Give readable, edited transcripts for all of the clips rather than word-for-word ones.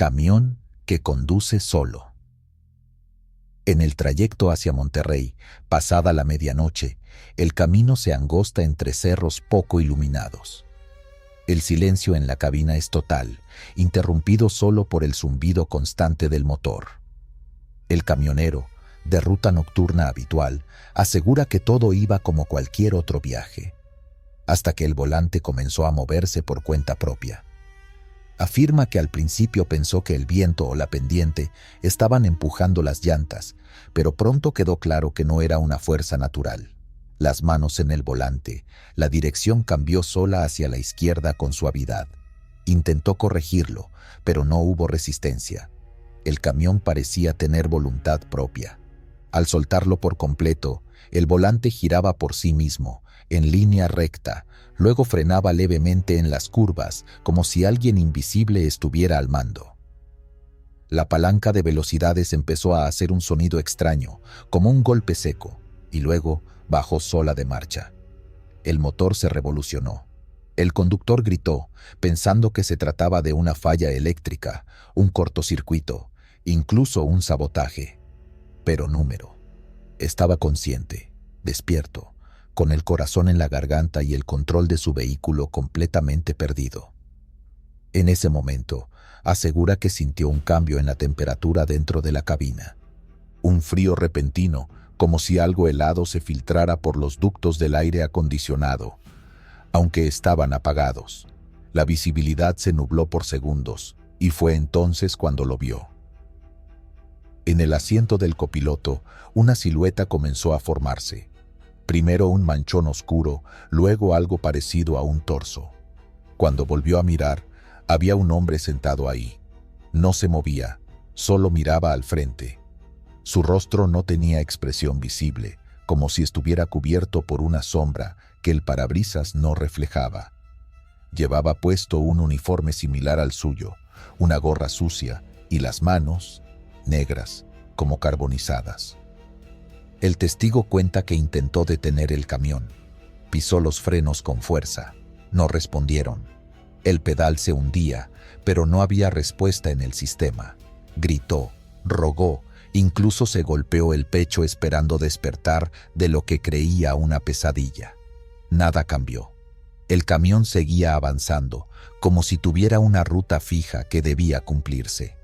Camión que conduce solo. En el trayecto hacia Monterrey, pasada la medianoche, el camino se angosta entre cerros poco iluminados. El silencio en la cabina es total, interrumpido solo por el zumbido constante del motor. El camionero, de ruta nocturna habitual, asegura que todo iba como cualquier otro viaje, hasta que el volante comenzó a moverse por cuenta propia. Afirma que al principio pensó que el viento o la pendiente estaban empujando las llantas, pero pronto quedó claro que no era una fuerza natural. Las manos en el volante, la dirección cambió sola hacia la izquierda con suavidad. Intentó corregirlo, pero no hubo resistencia. El camión parecía tener voluntad propia. Al soltarlo por completo, el volante giraba por sí mismo, en línea recta, luego frenaba levemente en las curvas, como si alguien invisible estuviera al mando. La palanca de velocidades empezó a hacer un sonido extraño, como un golpe seco, y luego bajó sola de marcha. El motor se revolucionó. El conductor gritó, pensando que se trataba de una falla eléctrica, un cortocircuito, incluso un sabotaje. Pero número. Estaba consciente, despierto, con el corazón en la garganta y el control de su vehículo completamente perdido. En ese momento, asegura que sintió un cambio en la temperatura dentro de la cabina. Un frío repentino, como si algo helado se filtrara por los ductos del aire acondicionado. Aunque estaban apagados, la visibilidad se nubló por segundos, y fue entonces cuando lo vio. En el asiento del copiloto, una silueta comenzó a formarse. Primero un manchón oscuro, luego algo parecido a un torso. Cuando volvió a mirar, había un hombre sentado ahí. No se movía, solo miraba al frente. Su rostro no tenía expresión visible, como si estuviera cubierto por una sombra que el parabrisas no reflejaba. Llevaba puesto un uniforme similar al suyo, una gorra sucia y las manos negras, como carbonizadas. El testigo cuenta que intentó detener el camión. Pisó los frenos con fuerza. No respondieron. El pedal se hundía, pero no había respuesta en el sistema. Gritó, rogó, incluso se golpeó el pecho esperando despertar de lo que creía una pesadilla. Nada cambió. El camión seguía avanzando, como si tuviera una ruta fija que debía cumplirse.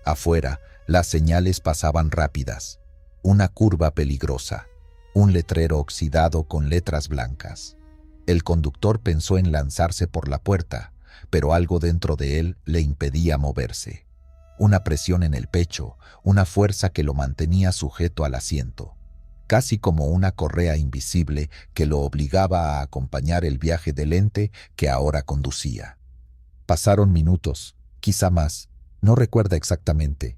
Afuera, las señales pasaban rápidas. Una curva peligrosa, un letrero oxidado con letras blancas. El conductor pensó en lanzarse por la puerta, pero algo dentro de él le impedía moverse. Una presión en el pecho, una fuerza que lo mantenía sujeto al asiento, casi como una correa invisible que lo obligaba a acompañar el viaje del ente que ahora conducía. Pasaron minutos, quizá más, no recuerda exactamente.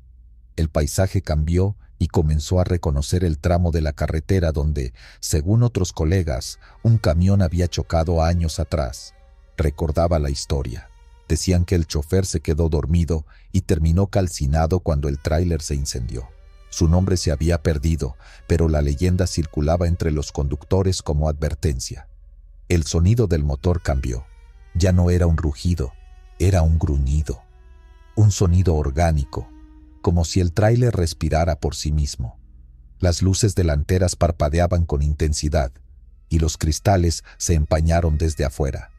El paisaje cambió y comenzó a reconocer el tramo de la carretera donde, según otros colegas, un camión había chocado años atrás. Recordaba la historia. Decían que el chofer se quedó dormido y terminó calcinado cuando el tráiler se incendió. Su nombre se había perdido, pero la leyenda circulaba entre los conductores como advertencia. El sonido del motor cambió. Ya no era un rugido, era un gruñido. Un sonido orgánico, como si el tráiler respirara por sí mismo. Las luces delanteras parpadeaban con intensidad y los cristales se empañaron desde afuera.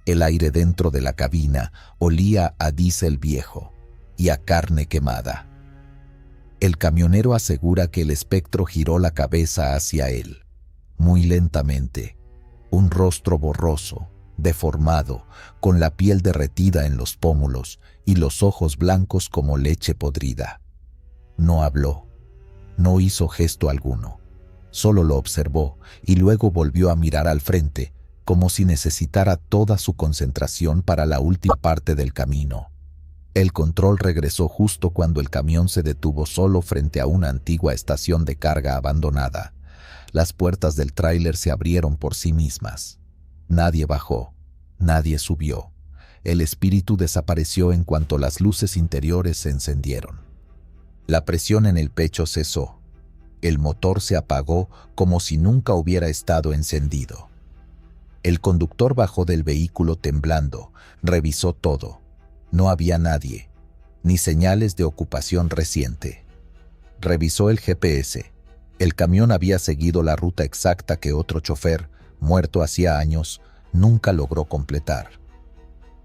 El aire dentro de la cabina olía a diésel viejo y a carne quemada. El camionero asegura que el espectro giró la cabeza hacia él, muy lentamente, un rostro borroso, deformado, con la piel derretida en los pómulos y los ojos blancos como leche podrida. No habló, no hizo gesto alguno, solo lo observó y luego volvió a mirar al frente, como si necesitara toda su concentración para la última parte del camino. El control regresó justo cuando el camión se detuvo solo frente a una antigua estación de carga abandonada. Las puertas del tráiler se abrieron por sí mismas. Nadie bajó, nadie subió. El espíritu desapareció en cuanto las luces interiores se encendieron. La presión en el pecho cesó. El motor se apagó como si nunca hubiera estado encendido. El conductor bajó del vehículo temblando, revisó todo. No había nadie. ni señales de ocupación reciente. Revisó el GPS. El camión había seguido la ruta exacta que otro chofer, muerto hacía años, nunca logró completar.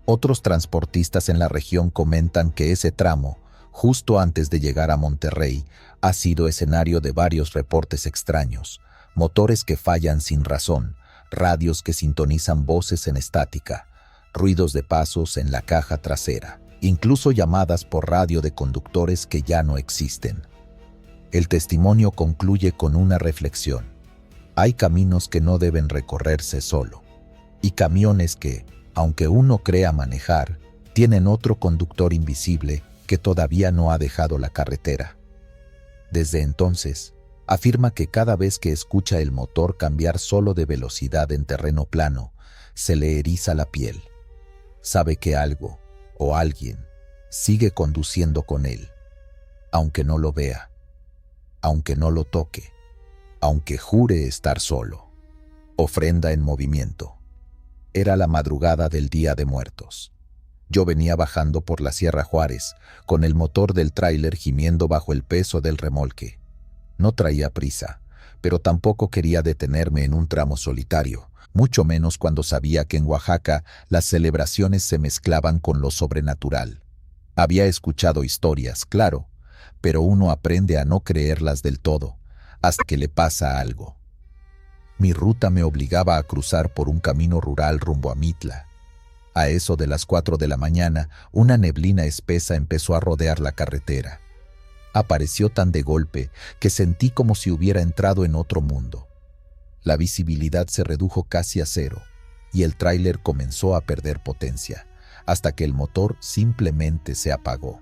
Otros transportistas en la región comentan que ese tramo, justo antes de llegar a Monterrey, ha sido escenario de varios reportes extraños, motores que fallan sin razón, radios que sintonizan voces en estática, ruidos de pasos en la caja trasera, incluso llamadas por radio de conductores que ya no existen. El testimonio concluye con una reflexión. Hay caminos que no deben recorrerse solo, y camiones que, aunque uno crea manejar, tienen otro conductor invisible que todavía no ha dejado la carretera. Desde entonces, afirma que cada vez que escucha el motor cambiar solo de velocidad en terreno plano, se le eriza la piel. Sabe que algo, o alguien, sigue conduciendo con él, aunque no lo vea, aunque no lo toque, aunque jure estar solo. Ofrenda en movimiento. Era la madrugada del Día de Muertos. Yo venía bajando por la Sierra Juárez, con el motor del tráiler gimiendo bajo el peso del remolque. No traía prisa, pero tampoco quería detenerme en un tramo solitario, mucho menos cuando sabía que en Oaxaca las celebraciones se mezclaban con lo sobrenatural. Había escuchado historias, claro, pero uno aprende a no creerlas del todo, hasta que le pasa algo. Mi ruta me obligaba a cruzar por un camino rural rumbo a Mitla. A eso de las 4 de la mañana, una neblina espesa empezó a rodear la carretera. Apareció tan de golpe que sentí como si hubiera entrado en otro mundo. La visibilidad se redujo casi a cero y el tráiler comenzó a perder potencia, hasta que el motor simplemente se apagó.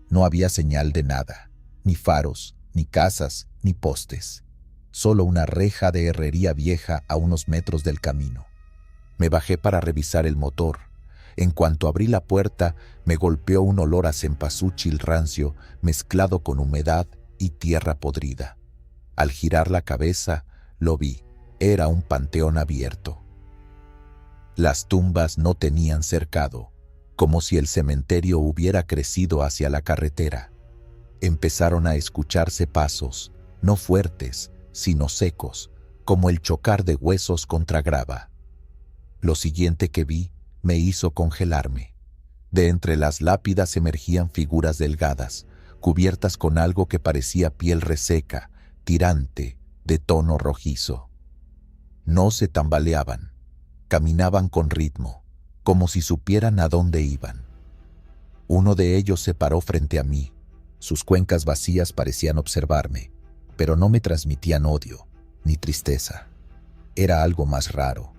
No había señal de nada, ni faros, ni casas, ni postes. Solo una reja de herrería vieja a unos metros del camino. Me bajé para revisar el motor. En cuanto abrí la puerta, me golpeó un olor a cempasúchil rancio mezclado con humedad y tierra podrida. Al girar la cabeza, lo vi. Era un panteón abierto. Las tumbas no tenían cercado, como si el cementerio hubiera crecido hacia la carretera. Empezaron a escucharse pasos, no fuertes, sino secos, como el chocar de huesos contra grava. Lo siguiente que vi me hizo congelarme. De entre las lápidas emergían figuras delgadas, cubiertas con algo que parecía piel reseca, tirante, de tono rojizo. No se tambaleaban, caminaban con ritmo, como si supieran a dónde iban. Uno de ellos se paró frente a mí. Sus cuencas vacías parecían observarme, pero no me transmitían odio, ni tristeza. Era algo más raro.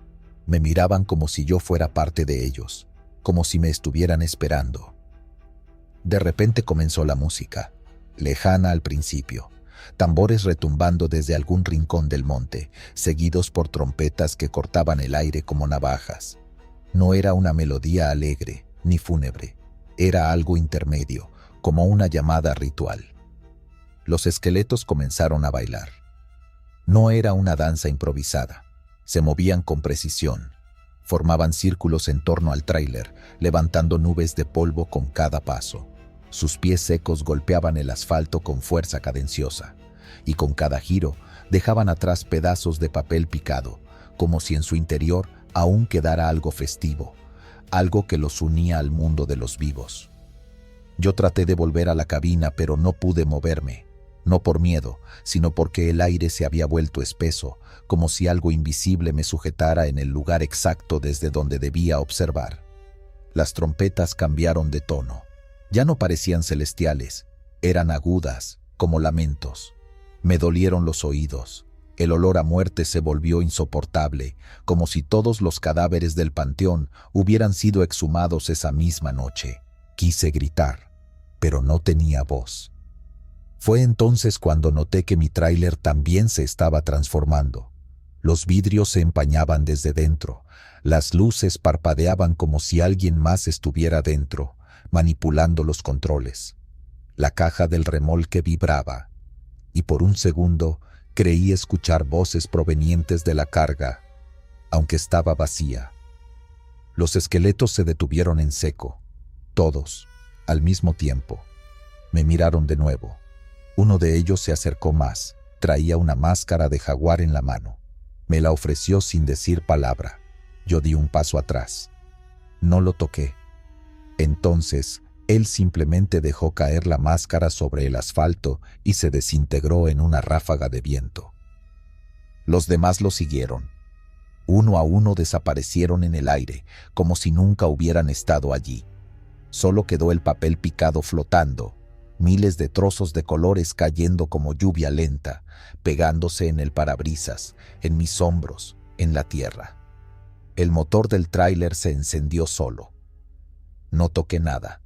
Me miraban como si yo fuera parte de ellos, como si me estuvieran esperando. De repente comenzó la música, lejana al principio, tambores retumbando desde algún rincón del monte, seguidos por trompetas que cortaban el aire como navajas. No era una melodía alegre, ni fúnebre, era algo intermedio, como una llamada ritual. Los esqueletos comenzaron a bailar. No era una danza improvisada. Se movían con precisión. Formaban círculos en torno al tráiler, levantando nubes de polvo con cada paso. Sus pies secos golpeaban el asfalto con fuerza cadenciosa, y con cada giro dejaban atrás pedazos de papel picado, como si en su interior aún quedara algo festivo, algo que los unía al mundo de los vivos. Yo traté de volver a la cabina, pero no pude moverme. No por miedo, sino porque el aire se había vuelto espeso, como si algo invisible me sujetara en el lugar exacto desde donde debía observar. Las trompetas cambiaron de tono. Ya no parecían celestiales, eran agudas, como lamentos. Me dolieron los oídos. El olor a muerte se volvió insoportable, como si todos los cadáveres del panteón hubieran sido exhumados esa misma noche. Quise gritar, pero no tenía voz. Fue entonces cuando noté que mi tráiler también se estaba transformando. Los vidrios se empañaban desde dentro, las luces parpadeaban como si alguien más estuviera dentro, manipulando los controles. La caja del remolque vibraba, y por un segundo creí escuchar voces provenientes de la carga, aunque estaba vacía. Los esqueletos se detuvieron en seco, todos, Al mismo tiempo, me miraron de nuevo. Uno de ellos se acercó más. Traía una máscara de jaguar en la mano. Me la ofreció sin decir palabra. Yo di un paso atrás. No lo toqué. Entonces, él simplemente dejó caer la máscara sobre el asfalto y se desintegró en una ráfaga de viento. Los demás lo siguieron. Uno a uno desaparecieron en el aire, como si nunca hubieran estado allí. Solo quedó el papel picado flotando, miles de trozos de colores cayendo como lluvia lenta, pegándose en el parabrisas, en mis hombros, en la tierra. El motor del tráiler se encendió solo. No toqué nada,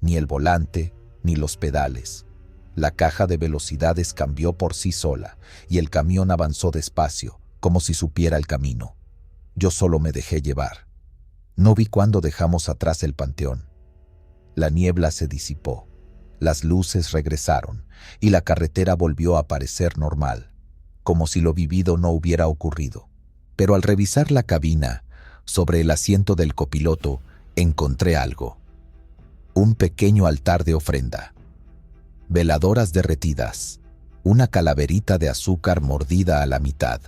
ni el volante, ni los pedales. La caja de velocidades cambió por sí sola y el camión avanzó despacio, como si supiera el camino. Yo solo me dejé llevar. No vi cuándo dejamos atrás el panteón. La niebla se disipó, las luces regresaron y la carretera volvió a parecer normal, como si lo vivido no hubiera ocurrido. Pero al revisar la cabina, sobre el asiento del copiloto, encontré algo. Un pequeño altar de ofrenda. Veladoras derretidas, una calaverita de azúcar mordida a la mitad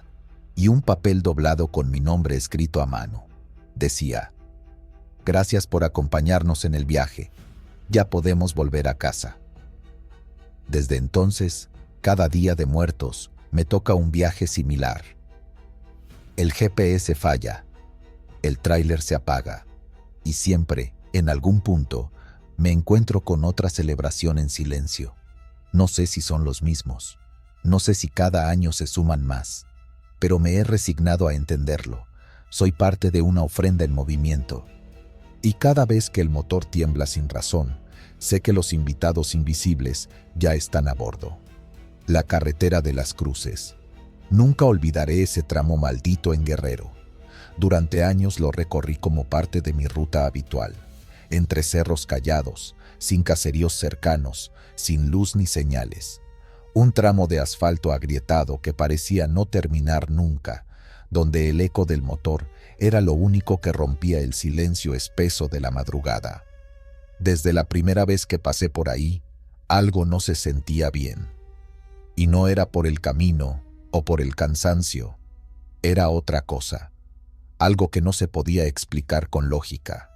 y un papel doblado con mi nombre escrito a mano. Decía: gracias por acompañarnos en el viaje. Ya podemos volver a casa. Desde entonces, cada día de muertos, me toca un viaje similar. El GPS falla, el tráiler se apaga y siempre, en algún punto, me encuentro con otra celebración en silencio. No sé si son los mismos, no sé si cada año se suman más, pero me he resignado a entenderlo. Soy parte de una ofrenda en movimiento. Y cada vez que el motor tiembla sin razón, sé que los invitados invisibles ya están a bordo. La carretera de las cruces. Nunca olvidaré ese tramo maldito en Guerrero. Durante años lo recorrí como parte de mi ruta habitual. Entre cerros callados, sin caseríos cercanos, sin luz ni señales. Un tramo de asfalto agrietado que parecía no terminar nunca, donde el eco del motor era lo único que rompía el silencio espeso de la madrugada. Desde la primera vez que pasé por ahí, algo no se sentía bien. Y no era por el camino o por el cansancio, era otra cosa, algo que no se podía explicar con lógica.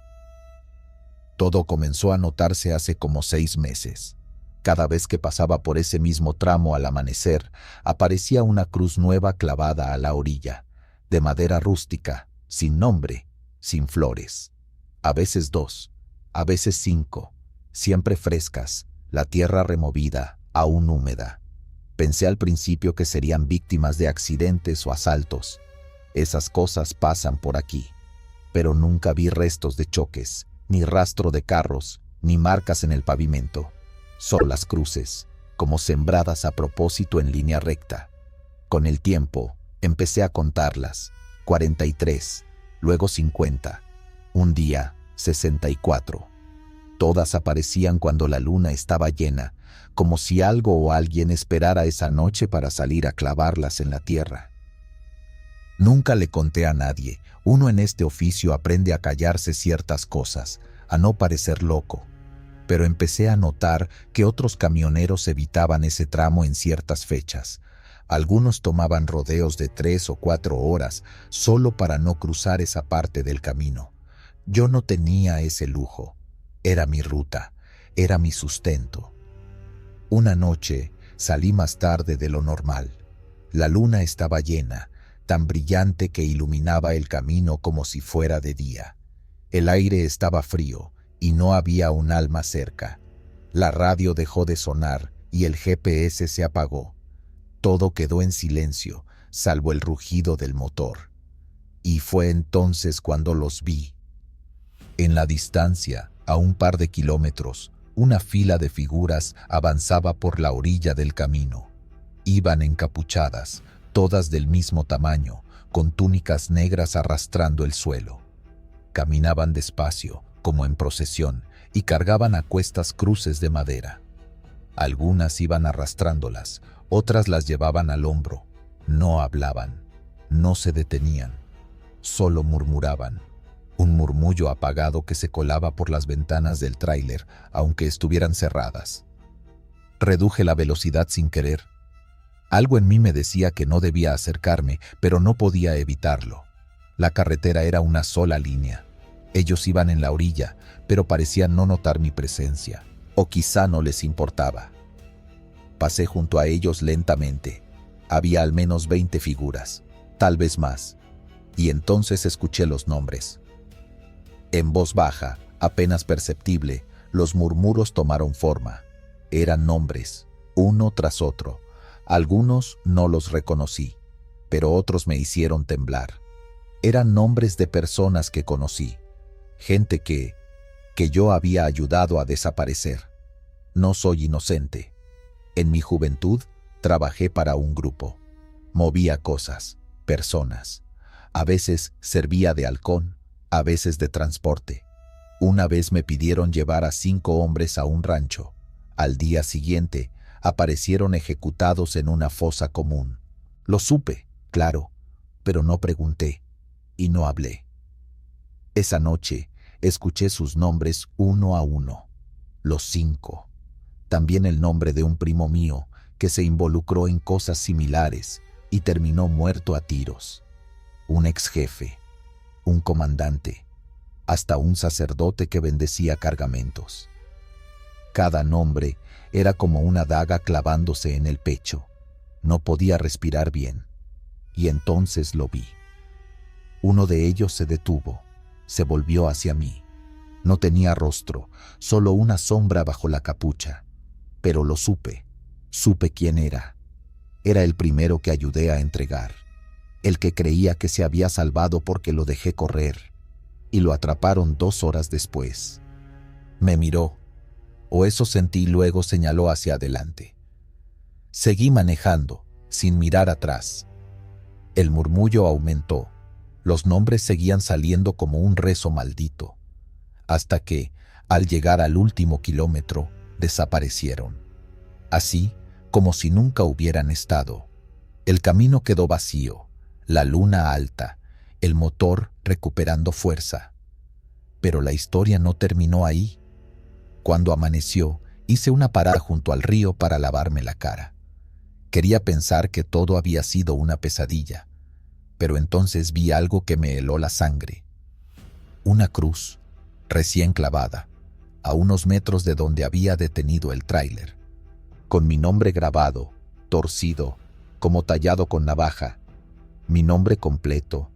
Todo comenzó a notarse hace como 6 meses. Cada vez que pasaba por ese mismo tramo al amanecer, aparecía una cruz nueva clavada a la orilla, de madera rústica, sin nombre, sin flores. A veces 2, a veces 5, siempre frescas, la tierra removida, aún húmeda. Pensé al principio que serían víctimas de accidentes o asaltos. Esas cosas pasan por aquí, pero nunca vi restos de choques, ni rastro de carros, ni marcas en el pavimento. Solo las cruces, como sembradas a propósito en línea recta. Con el tiempo, empecé a contarlas. 43, luego 50, un día 64. Todas aparecían cuando la luna estaba llena, como si algo o alguien esperara esa noche para salir a clavarlas en la tierra. Nunca le conté a nadie. Uno en este oficio aprende a callarse ciertas cosas, a no parecer loco. Pero empecé a notar que otros camioneros evitaban ese tramo en ciertas fechas. Algunos tomaban rodeos de 3 o 4 horas solo para no cruzar esa parte del camino. Yo no tenía ese lujo. Era mi ruta, era mi sustento. Una noche salí más tarde de lo normal. La luna estaba llena, tan brillante que iluminaba el camino como si fuera de día. El aire estaba frío y no había un alma cerca. La radio dejó de sonar y el GPS se apagó. Todo quedó en silencio, salvo el rugido del motor. Y fue entonces cuando los vi. En la distancia, a un par de kilómetros, una fila de figuras avanzaba por la orilla del camino. Iban encapuchadas, todas del mismo tamaño, con túnicas negras arrastrando el suelo. Caminaban despacio, como en procesión, y cargaban a cuestas cruces de madera. Algunas iban arrastrándolas, otras las llevaban al hombro. No hablaban, no se detenían, solo murmuraban. un murmullo apagado que se colaba por las ventanas del tráiler, aunque estuvieran cerradas. Reduje la velocidad sin querer. Algo en mí me decía que no debía acercarme, pero no podía evitarlo. La carretera era una sola línea. Ellos iban en la orilla, pero parecían no notar mi presencia, o quizá no les importaba. Pasé junto a ellos lentamente. Había al menos 20 figuras, tal vez más, y entonces escuché los nombres. En voz baja, apenas perceptible, los murmuros tomaron forma. Eran nombres, uno tras otro. Algunos no los reconocí, pero otros me hicieron temblar. Eran nombres de personas que conocí, gente que yo había ayudado a desaparecer. No soy inocente. En mi juventud trabajé para un grupo. Movía cosas, personas. A veces servía de halcón, a veces de transporte. Una vez me pidieron llevar a 5 hombres a un rancho. Al día siguiente, aparecieron ejecutados en una fosa común. Lo supe, claro, pero no pregunté y no hablé. Esa noche escuché sus nombres uno a uno, los 5. También el nombre de un primo mío que se involucró en cosas similares y terminó muerto a tiros. Un ex jefe, un comandante, hasta un sacerdote que bendecía cargamentos. Cada nombre era como una daga clavándose en el pecho. No podía respirar bien. Y entonces lo vi. Uno de ellos se detuvo, se volvió hacia mí. No tenía rostro, solo una sombra bajo la capucha. Pero lo supe quién era. Era el primero que ayudé a entregar, el que creía que se había salvado porque lo dejé correr, y lo atraparon 2 horas después. Me miró, o eso sentí, luego señaló hacia adelante. Seguí manejando, sin mirar atrás. El murmullo aumentó. Los nombres seguían saliendo como un rezo maldito, hasta que, al llegar al último kilómetro, desaparecieron. Así como si nunca hubieran estado. El camino quedó vacío, la luna alta, el motor recuperando fuerza. Pero la historia no terminó ahí. Cuando amaneció, hice una parada junto al río para lavarme la cara. Quería pensar que todo había sido una pesadilla, pero entonces vi algo que me heló la sangre. Una cruz, recién clavada, a unos metros de donde había detenido el tráiler, con mi nombre grabado, torcido, como tallado con navaja, mi nombre completo,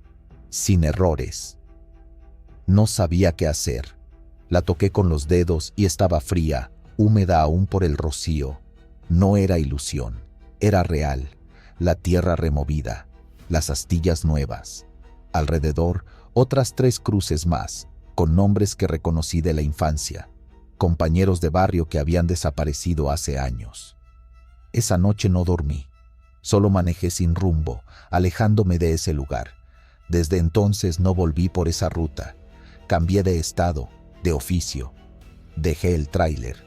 sin errores. No sabía qué hacer. La toqué con los dedos y estaba fría, húmeda aún por el rocío. No era ilusión, era real. La tierra removida, las astillas nuevas. Alrededor, otras 3 cruces más, con nombres que reconocí de la infancia, compañeros de barrio que habían desaparecido hace años. Esa noche no dormí, solo manejé sin rumbo, alejándome de ese lugar. Desde entonces no volví por esa ruta. Cambié de estado, de oficio. Dejé el tráiler.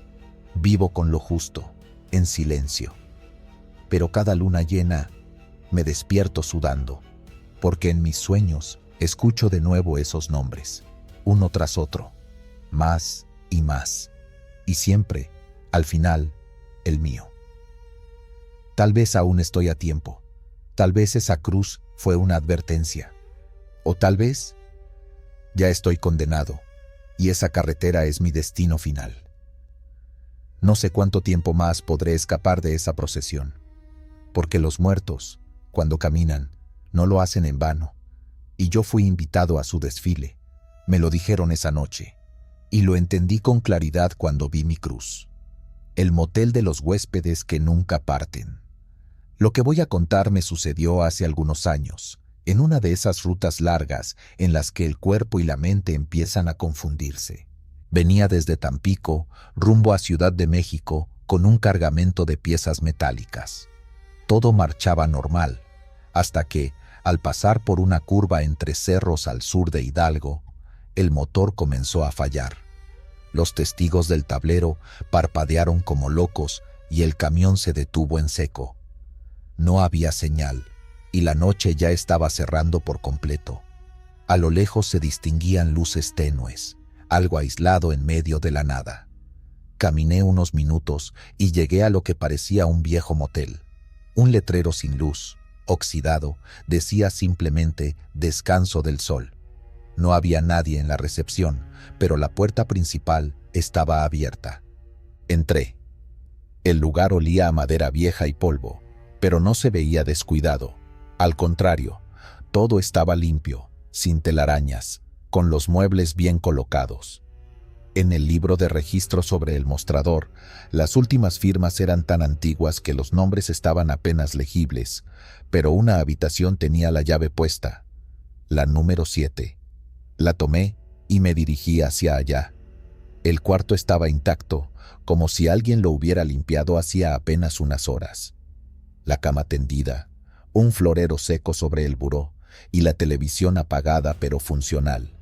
Vivo con lo justo, en silencio. Pero cada luna llena me despierto sudando, porque en mis sueños escucho de nuevo esos nombres, uno tras otro, más y más, y siempre, al final, el mío. Tal vez aún estoy a tiempo, tal vez esa cruz fue una advertencia, o tal vez ya estoy condenado, y esa carretera es mi destino final. No sé cuánto tiempo más podré escapar de esa procesión, porque los muertos, cuando caminan, no lo hacen en vano, y yo fui invitado a su desfile. Me lo dijeron esa noche, y lo entendí con claridad cuando vi mi cruz. El motel de los huéspedes que nunca parten. Lo que voy a contar me sucedió hace algunos años, en una de esas rutas largas en las que el cuerpo y la mente empiezan a confundirse. Venía desde Tampico, rumbo a Ciudad de México, con un cargamento de piezas metálicas. Todo marchaba normal, hasta que, al pasar por una curva entre cerros al sur de Hidalgo, el motor comenzó a fallar. Los testigos del tablero parpadearon como locos y el camión se detuvo en seco. No había señal, y la noche ya estaba cerrando por completo. A lo lejos se distinguían luces tenues, algo aislado en medio de la nada. Caminé unos minutos y llegué a lo que parecía un viejo motel. Un letrero sin luz, oxidado, decía simplemente «Descanso del Sol». No había nadie en la recepción, pero la puerta principal estaba abierta. Entré. El lugar olía a madera vieja y polvo, pero no se veía descuidado. Al contrario, todo estaba limpio, sin telarañas, con los muebles bien colocados. En el libro de registro sobre el mostrador, las últimas firmas eran tan antiguas que los nombres estaban apenas legibles, pero una habitación tenía la llave puesta, la número 7. La tomé y me dirigí hacia allá. El cuarto estaba intacto, como si alguien lo hubiera limpiado hacía apenas unas horas. La cama tendida, un florero seco sobre el buró y la televisión apagada pero funcional.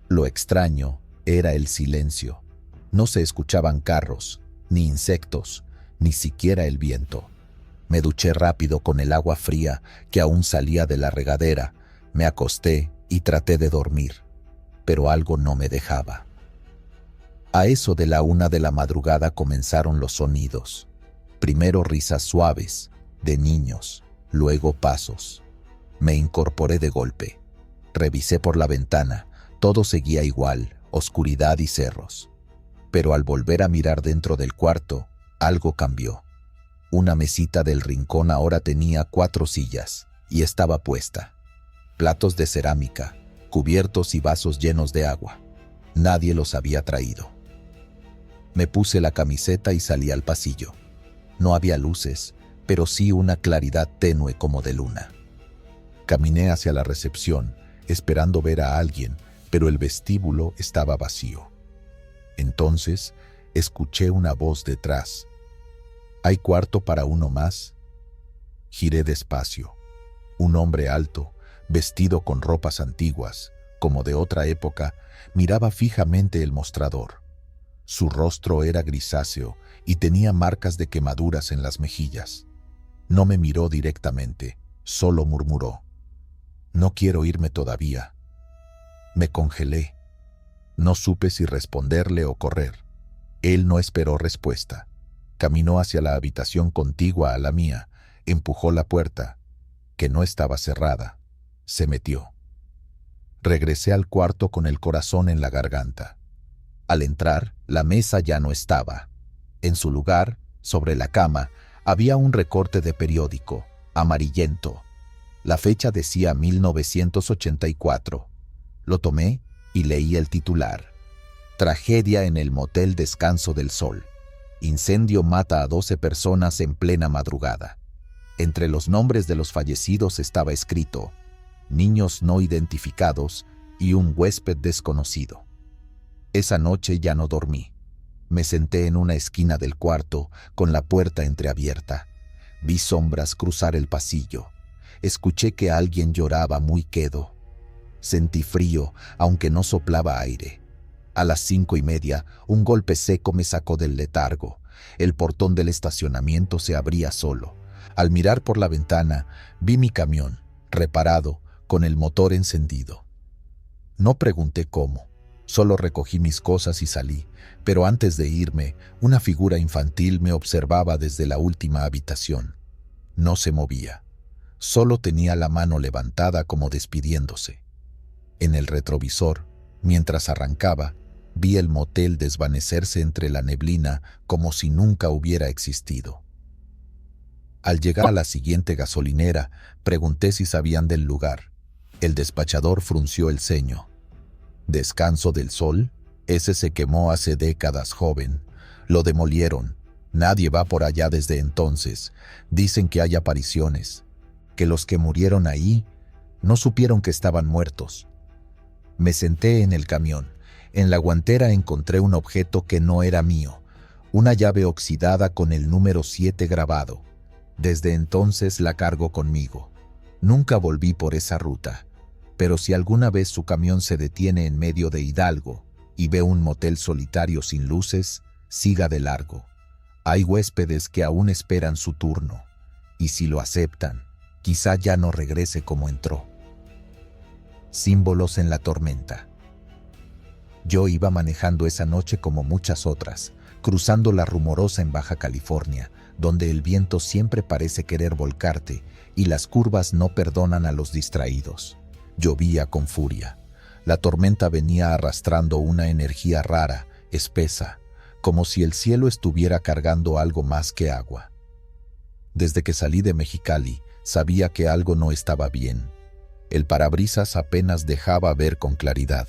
Lo extraño era el silencio. No se escuchaban carros, ni insectos, ni siquiera el viento. Me duché rápido con el agua fría que aún salía de la regadera, me acosté y traté de dormir, pero algo no me dejaba. A eso de la 1 de la madrugada comenzaron los sonidos. Primero risas suaves, de niños, luego pasos. Me incorporé de golpe. Revisé por la ventana, todo seguía igual, oscuridad y cerros. Pero al volver a mirar dentro del cuarto, algo cambió. Una mesita del rincón ahora tenía 4 sillas, y estaba puesta. Platos de cerámica, cubiertos y vasos llenos de agua. Nadie los había traído. Me puse la camiseta y salí al pasillo. No había luces, pero sí una claridad tenue como de luna. Caminé hacia la recepción, esperando ver a alguien, pero el vestíbulo estaba vacío. Entonces, escuché una voz detrás. ¿Hay cuarto para uno más? Giré despacio. Un hombre alto, vestido con ropas antiguas, como de otra época, miraba fijamente el mostrador. Su rostro era grisáceo y tenía marcas de quemaduras en las mejillas. No me miró directamente, solo murmuró: «No quiero irme todavía». Me congelé. No supe si responderle o correr. Él no esperó respuesta. Caminó hacia la habitación contigua a la mía, empujó la puerta, que no estaba cerrada. Se metió. Regresé al cuarto con el corazón en la garganta. Al entrar, la mesa ya no estaba. En su lugar, sobre la cama, había un recorte de periódico, amarillento. La fecha decía 1984. Lo tomé y leí el titular: Tragedia en el motel Descanso del Sol. Incendio mata a 12 personas en plena madrugada. Entre los nombres de los fallecidos estaba escrito: niños no identificados y un huésped desconocido. Esa noche ya no dormí. Me senté en una esquina del cuarto, con la puerta entreabierta. Vi sombras cruzar el pasillo. Escuché que alguien lloraba muy quedo. Sentí frío, aunque no soplaba aire. A las 5:30, un golpe seco me sacó del letargo. El portón del estacionamiento se abría solo. Al mirar por la ventana, vi mi camión, reparado, con el motor encendido. No pregunté cómo. Solo recogí mis cosas y salí, pero antes de irme, una figura infantil me observaba desde la última habitación. No se movía. Solo tenía la mano levantada como despidiéndose. En el retrovisor, mientras arrancaba, vi el motel desvanecerse entre la neblina como si nunca hubiera existido. Al llegar a la siguiente gasolinera, pregunté si sabían del lugar. El despachador frunció el ceño. ¿Descanso del Sol? Ese se quemó hace décadas, joven. Lo demolieron. Nadie va por allá desde entonces. Dicen que hay apariciones. Que los que murieron ahí no supieron que estaban muertos. Me senté en el camión. En la guantera encontré un objeto que no era mío. Una llave oxidada con el número 7 grabado. Desde entonces la cargo conmigo. Nunca volví por esa ruta. Pero si alguna vez su camión se detiene en medio de Hidalgo y ve un motel solitario sin luces, siga de largo. Hay huéspedes que aún esperan su turno, y si lo aceptan, quizá ya no regrese como entró. Símbolos en la tormenta. Yo iba manejando esa noche como muchas otras, cruzando la Rumorosa en Baja California, donde el viento siempre parece querer volcarte y las curvas no perdonan a los distraídos. Llovía con furia. La tormenta venía arrastrando una energía rara, espesa, como si el cielo estuviera cargando algo más que agua. Desde que salí de Mexicali, sabía que algo no estaba bien. El parabrisas apenas dejaba ver con claridad.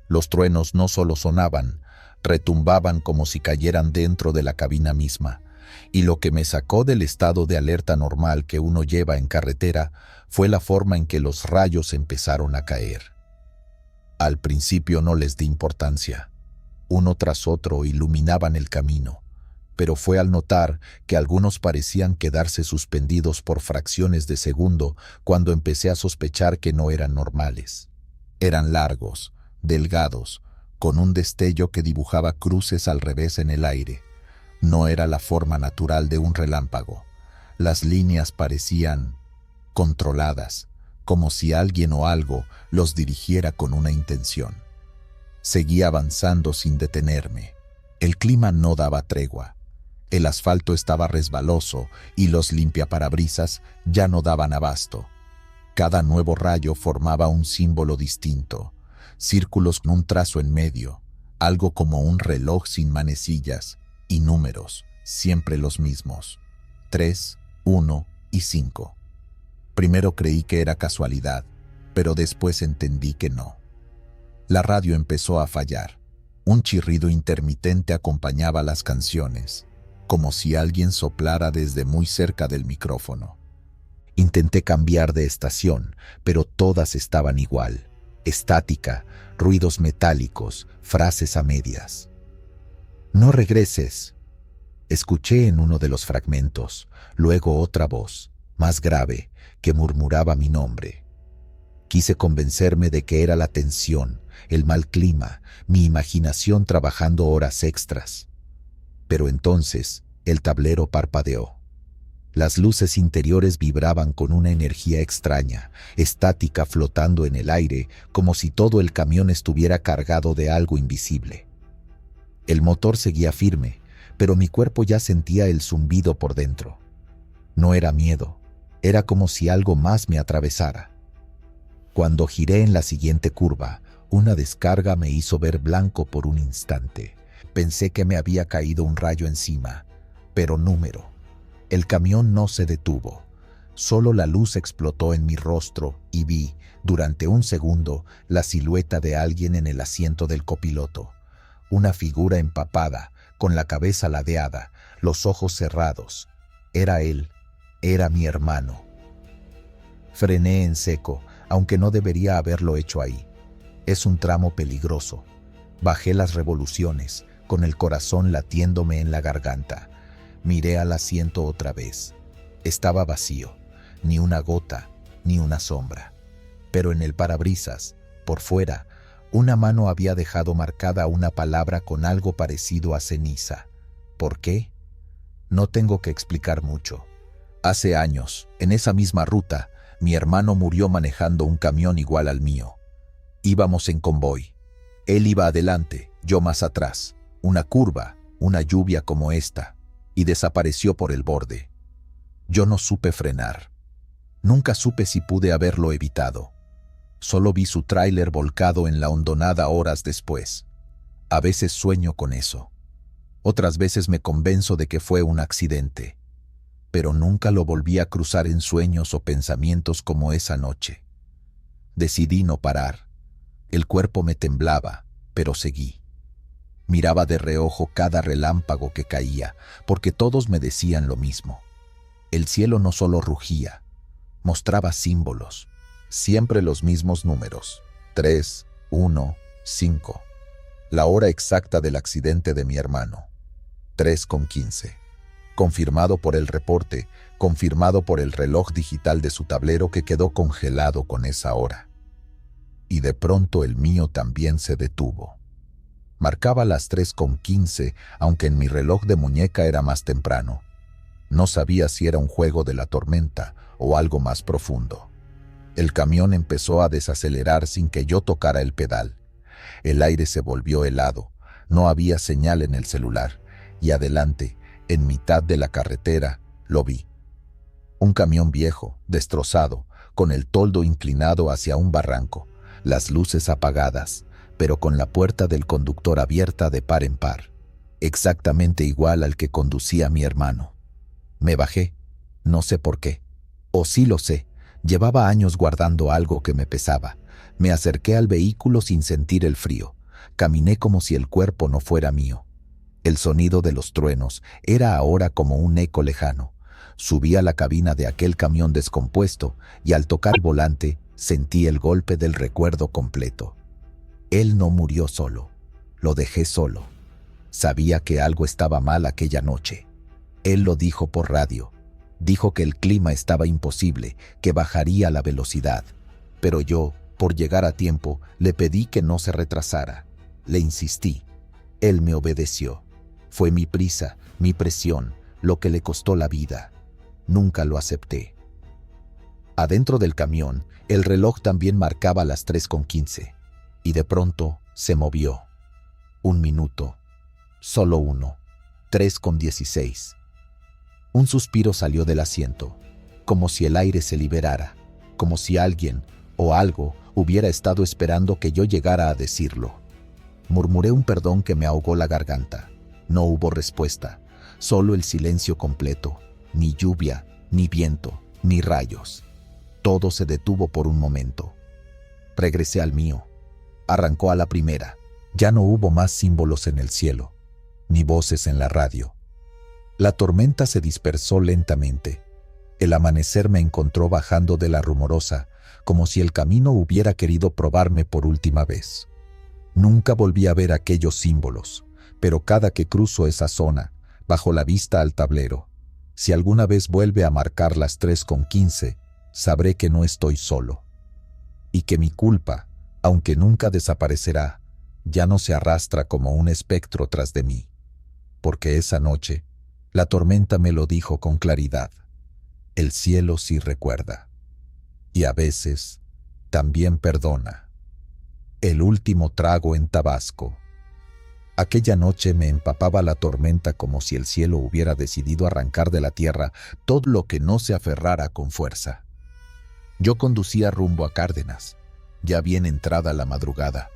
Los truenos no solo sonaban, retumbaban como si cayeran dentro de la cabina misma. Y lo que me sacó del estado de alerta normal que uno lleva en carretera fue la forma en que los rayos empezaron a caer. Al principio no les di importancia. Uno tras otro iluminaban el camino, pero fue al notar que algunos parecían quedarse suspendidos por fracciones de segundo cuando empecé a sospechar que no eran normales. Eran largos, delgados, con un destello que dibujaba cruces al revés en el aire. No era la forma natural de un relámpago. Las líneas parecían controladas, como si alguien o algo los dirigiera con una intención. Seguí avanzando sin detenerme. El clima no daba tregua. El asfalto estaba resbaloso y los limpiaparabrisas ya no daban abasto. Cada nuevo rayo formaba un símbolo distinto, círculos con un trazo en medio, algo como un reloj sin manecillas, y números, siempre los mismos: 3, 1 y 5. Primero creí que era casualidad, pero después entendí que no. La radio empezó a fallar. Un chirrido intermitente acompañaba las canciones, como si alguien soplara desde muy cerca del micrófono. Intenté cambiar de estación, pero todas estaban igual: estática, ruidos metálicos, frases a medias. «No regreses», escuché en uno de los fragmentos, luego otra voz, más grave, que murmuraba mi nombre. Quise convencerme de que era la tensión, el mal clima, mi imaginación trabajando horas extras. Pero entonces el tablero parpadeó. Las luces interiores vibraban con una energía extraña, estática, flotando en el aire, como si todo el camión estuviera cargado de algo invisible. El motor seguía firme, pero mi cuerpo ya sentía el zumbido por dentro. No era miedo, era como si algo más me atravesara. Cuando giré en la siguiente curva, una descarga me hizo ver blanco por un instante. Pensé que me había caído un rayo encima, pero número. El camión no se detuvo. Solo la luz explotó en mi rostro y vi, durante un segundo, la silueta de alguien en el asiento del copiloto. Una figura empapada, con la cabeza ladeada, los ojos cerrados. Era él, era mi hermano. Frené en seco, aunque no debería haberlo hecho ahí. Es un tramo peligroso. Bajé las revoluciones, con el corazón latiéndome en la garganta. Miré al asiento otra vez. Estaba vacío, ni una gota, ni una sombra. Pero en el parabrisas, por fuera, una mano había dejado marcada una palabra con algo parecido a ceniza. ¿Por qué? No tengo que explicar mucho. Hace años, en esa misma ruta, mi hermano murió manejando un camión igual al mío. Íbamos en convoy. Él iba adelante, yo más atrás. Una curva, una lluvia como esta, y desapareció por el borde. Yo no supe frenar. Nunca supe si pude haberlo evitado. Solo vi su tráiler volcado en la hondonada horas después. A veces sueño con eso. Otras veces me convenzo de que fue un accidente. Pero nunca lo volví a cruzar en sueños o pensamientos como esa noche. Decidí no parar. El cuerpo me temblaba, pero seguí. Miraba de reojo cada relámpago que caía, porque todos me decían lo mismo. El cielo no solo rugía, mostraba símbolos, siempre los mismos números: 3, 1, 5. La hora exacta del accidente de mi hermano: 3:15. Confirmado por el reporte, confirmado por el reloj digital de su tablero que quedó congelado con esa hora. Y de pronto el mío también se detuvo. Marcaba las 3:15, aunque en mi reloj de muñeca era más temprano. No sabía si era un juego de la tormenta o algo más profundo. El camión empezó a desacelerar sin que yo tocara el pedal. El aire se volvió helado, no había señal en el celular, y adelante, en mitad de la carretera, lo vi. Un camión viejo, destrozado, con el toldo inclinado hacia un barranco, las luces apagadas, pero con la puerta del conductor abierta de par en par, exactamente igual al que conducía mi hermano. Me bajé, no sé por qué, o sí lo sé, llevaba años guardando algo que me pesaba. Me acerqué al vehículo sin sentir el frío, caminé como si el cuerpo no fuera mío. El sonido de los truenos era ahora como un eco lejano. Subí a la cabina de aquel camión descompuesto y al tocar el volante sentí el golpe del recuerdo completo. Él no murió solo, lo dejé solo. Sabía que algo estaba mal aquella noche. Él lo dijo por radio. Dijo que el clima estaba imposible, que bajaría la velocidad. Pero yo, por llegar a tiempo, le pedí que no se retrasara. Le insistí. Él me obedeció. Fue mi prisa, mi presión, lo que le costó la vida. Nunca lo acepté. Adentro del camión, el reloj también marcaba las 3:15, y de pronto se movió. 1 minuto, solo uno, 3:16. Un suspiro salió del asiento, como si el aire se liberara, como si alguien o algo hubiera estado esperando que yo llegara a decirlo. Murmuré un perdón que me ahogó la garganta. No hubo respuesta, solo el silencio completo. Ni lluvia, ni viento, ni rayos. Todo se detuvo por un momento. Regresé al mío. Arrancó a la primera. Ya no hubo más símbolos en el cielo, ni voces en la radio. La tormenta se dispersó lentamente. El amanecer me encontró bajando de la rumorosa, como si el camino hubiera querido probarme por última vez. Nunca volví a ver aquellos símbolos, pero cada que cruzo esa zona, bajo la vista al tablero, si alguna vez vuelve a marcar las 3:15, sabré que no estoy solo. Y que mi culpa, aunque nunca desaparecerá, ya no se arrastra como un espectro tras de mí. Porque esa noche, la tormenta me lo dijo con claridad. El cielo sí recuerda. Y a veces, también perdona. El último trago en Tabasco. Aquella noche me empapaba la tormenta como si el cielo hubiera decidido arrancar de la tierra todo lo que no se aferrara con fuerza. Yo conducía rumbo a Cárdenas, ya bien entrada la madrugada,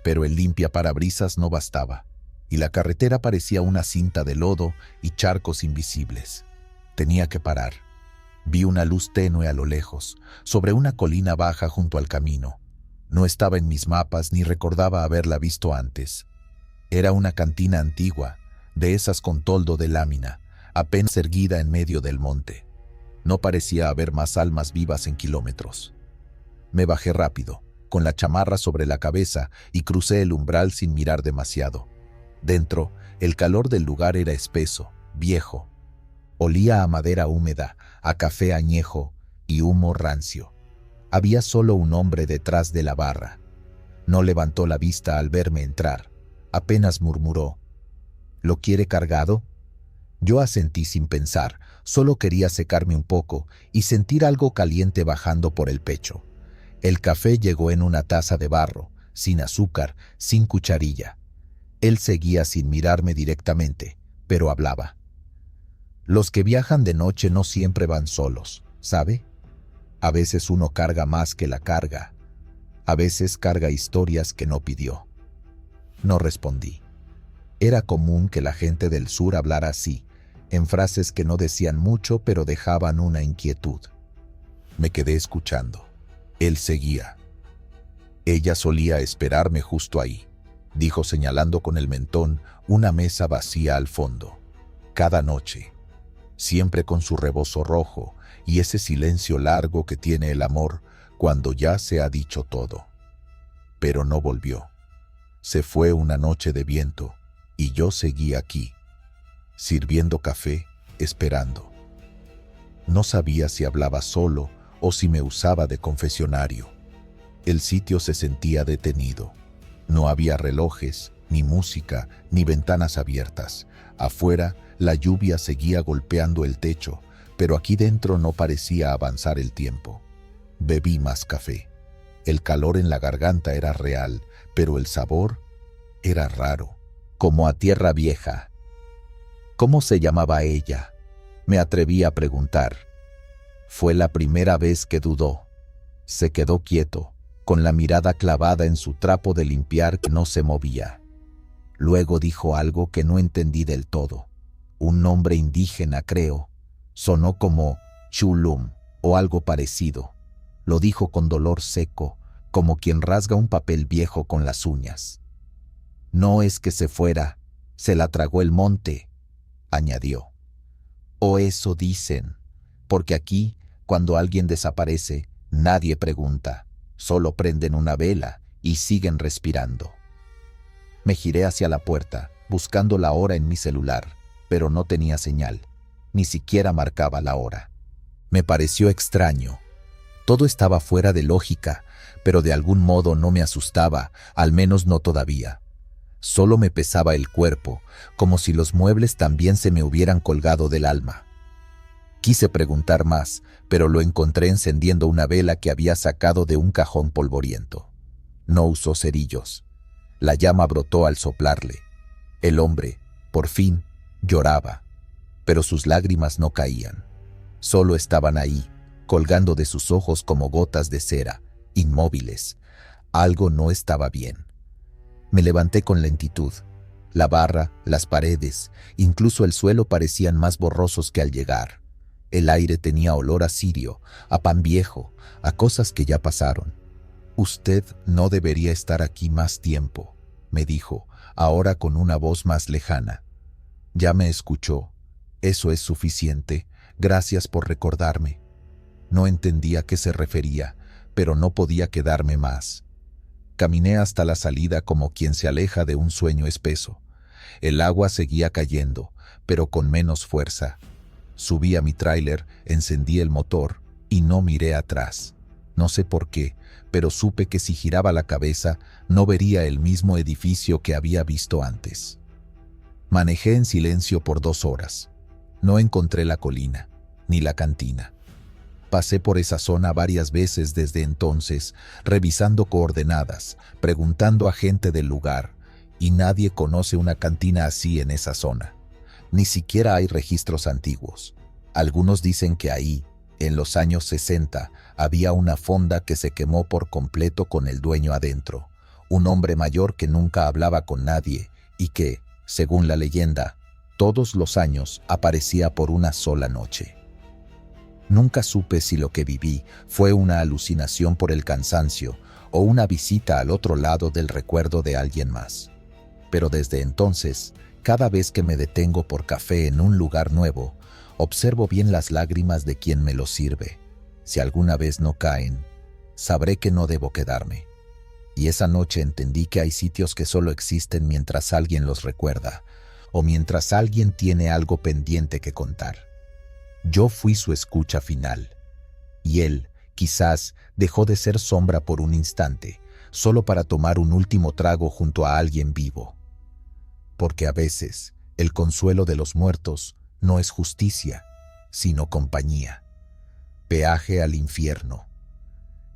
pero el limpiaparabrisas no bastaba, y la carretera parecía una cinta de lodo y charcos invisibles. Tenía que parar. Vi una luz tenue a lo lejos, sobre una colina baja junto al camino. No estaba en mis mapas ni recordaba haberla visto antes. Era una cantina antigua, de esas con toldo de lámina, apenas erguida en medio del monte. No parecía haber más almas vivas en kilómetros. Me bajé rápido, con la chamarra sobre la cabeza, y crucé el umbral sin mirar demasiado. Dentro, el calor del lugar era espeso, viejo. Olía a madera húmeda, a café añejo y humo rancio. Había solo un hombre detrás de la barra. No levantó la vista al verme entrar. Apenas murmuró: ¿Lo quiere cargado? Yo asentí sin pensar, solo quería secarme un poco y sentir algo caliente bajando por el pecho. El café llegó en una taza de barro, sin azúcar, sin cucharilla. Él seguía sin mirarme directamente, pero hablaba. Los que viajan de noche no siempre van solos, ¿sabe? A veces uno carga más que la carga. A veces carga historias que no pidió. No respondí. Era común que la gente del sur hablara así, en frases que no decían mucho pero dejaban una inquietud. Me quedé escuchando. Él seguía. Ella solía esperarme justo ahí, dijo señalando con el mentón una mesa vacía al fondo. Cada noche, siempre con su rebozo rojo y ese silencio largo que tiene el amor cuando ya se ha dicho todo. Pero no volvió. Se fue una noche de viento y yo seguí aquí, sirviendo café, esperando. No sabía si hablaba solo o si me usaba de confesionario. El sitio se sentía detenido. No había relojes, ni música, ni ventanas abiertas. Afuera, la lluvia seguía golpeando el techo, pero aquí dentro no parecía avanzar el tiempo. Bebí más café. El calor en la garganta era real, pero el sabor era raro, como a tierra vieja. ¿Cómo se llamaba ella? Me atreví a preguntar. Fue la primera vez que dudó. Se quedó quieto, con la mirada clavada en su trapo de limpiar que no se movía. Luego dijo algo que no entendí del todo. Un nombre indígena, creo. Sonó como Chulum o algo parecido. Lo dijo con dolor seco, como quien rasga un papel viejo con las uñas. No es que se fuera, se la tragó el monte, añadió. O eso dicen, porque aquí, cuando alguien desaparece, nadie pregunta, solo prenden una vela y siguen respirando. Me giré hacia la puerta, buscando la hora en mi celular, pero no tenía señal, ni siquiera marcaba la hora. Me pareció extraño. Todo estaba fuera de lógica, pero de algún modo no me asustaba, al menos no todavía. Solo me pesaba el cuerpo, como si los muebles también se me hubieran colgado del alma. Quise preguntar más, pero lo encontré encendiendo una vela que había sacado de un cajón polvoriento. No usó cerillos. La llama brotó al soplarle. El hombre, por fin, lloraba, pero sus lágrimas no caían. Solo estaban ahí, colgando de sus ojos como gotas de cera, inmóviles. Algo no estaba bien. Me levanté con lentitud. La barra, las paredes, incluso el suelo parecían más borrosos que al llegar. El aire tenía olor a cirio, a pan viejo, a cosas que ya pasaron. «Usted no debería estar aquí más tiempo», me dijo, ahora con una voz más lejana. «Ya me escuchó. Eso es suficiente. Gracias por recordarme». No entendía a qué se refería, pero no podía quedarme más. Caminé hasta la salida como quien se aleja de un sueño espeso. El agua seguía cayendo, pero con menos fuerza. Subí a mi tráiler, encendí el motor y no miré atrás. No sé por qué, pero supe que si giraba la cabeza no vería el mismo edificio que había visto antes. Manejé en silencio por 2 horas. No encontré la colina, ni la cantina. Pasé por esa zona varias veces desde entonces, revisando coordenadas, preguntando a gente del lugar, y nadie conoce una cantina así en esa zona. Ni siquiera hay registros antiguos. Algunos dicen que ahí, en los años 60, había una fonda que se quemó por completo con el dueño adentro, un hombre mayor que nunca hablaba con nadie y que, según la leyenda, todos los años aparecía por una sola noche. Nunca supe si lo que viví fue una alucinación por el cansancio o una visita al otro lado del recuerdo de alguien más. Pero desde entonces, cada vez que me detengo por café en un lugar nuevo, observo bien las lágrimas de quien me lo sirve. Si alguna vez no caen, sabré que no debo quedarme. Y esa noche entendí que hay sitios que solo existen mientras alguien los recuerda, o mientras alguien tiene algo pendiente que contar. Yo fui su escucha final, y él, quizás, dejó de ser sombra por un instante, solo para tomar un último trago junto a alguien vivo. Porque a veces, el consuelo de los muertos no es justicia, sino compañía. Peaje al infierno.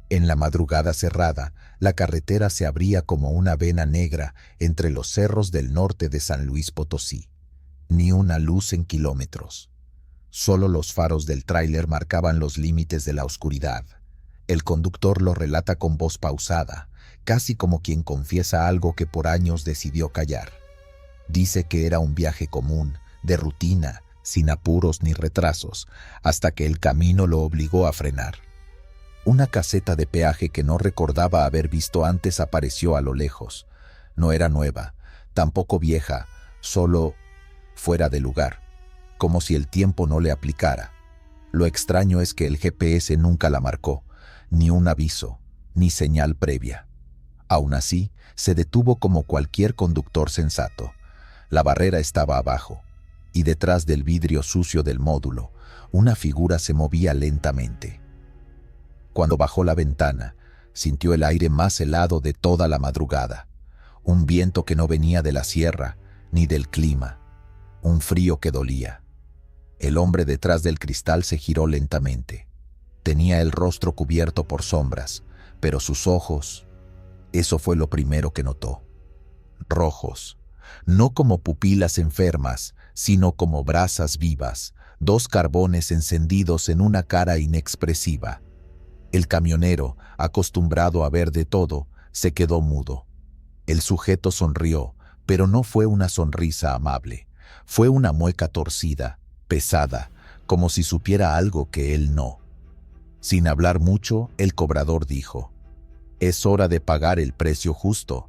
En la madrugada cerrada, la carretera se abría como una vena negra entre los cerros del norte de San Luis Potosí. Ni una luz en kilómetros. Solo los faros del tráiler marcaban los límites de la oscuridad. El conductor lo relata con voz pausada, casi como quien confiesa algo que por años decidió callar. Dice que era un viaje común, de rutina, sin apuros ni retrasos, hasta que el camino lo obligó a frenar. Una caseta de peaje que no recordaba haber visto antes apareció a lo lejos. No era nueva, tampoco vieja, solo fuera de lugar, como si el tiempo no le aplicara. Lo extraño es que el GPS nunca la marcó, ni un aviso, ni señal previa. Aún así, se detuvo como cualquier conductor sensato. La barrera estaba abajo, y detrás del vidrio sucio del módulo, una figura se movía lentamente. Cuando bajó la ventana, sintió el aire más helado de toda la madrugada, un viento que no venía de la sierra ni del clima, un frío que dolía. El hombre detrás del cristal se giró lentamente. Tenía el rostro cubierto por sombras, pero sus ojos, eso fue lo primero que notó. Rojos, no como pupilas enfermas, sino como brasas vivas, dos carbones encendidos en una cara inexpresiva. El camionero, acostumbrado a ver de todo, se quedó mudo. El sujeto sonrió, pero no fue una sonrisa amable. Fue una mueca torcida, pesada, como si supiera algo que él no. Sin hablar mucho, el cobrador dijo: «Es hora de pagar el precio justo».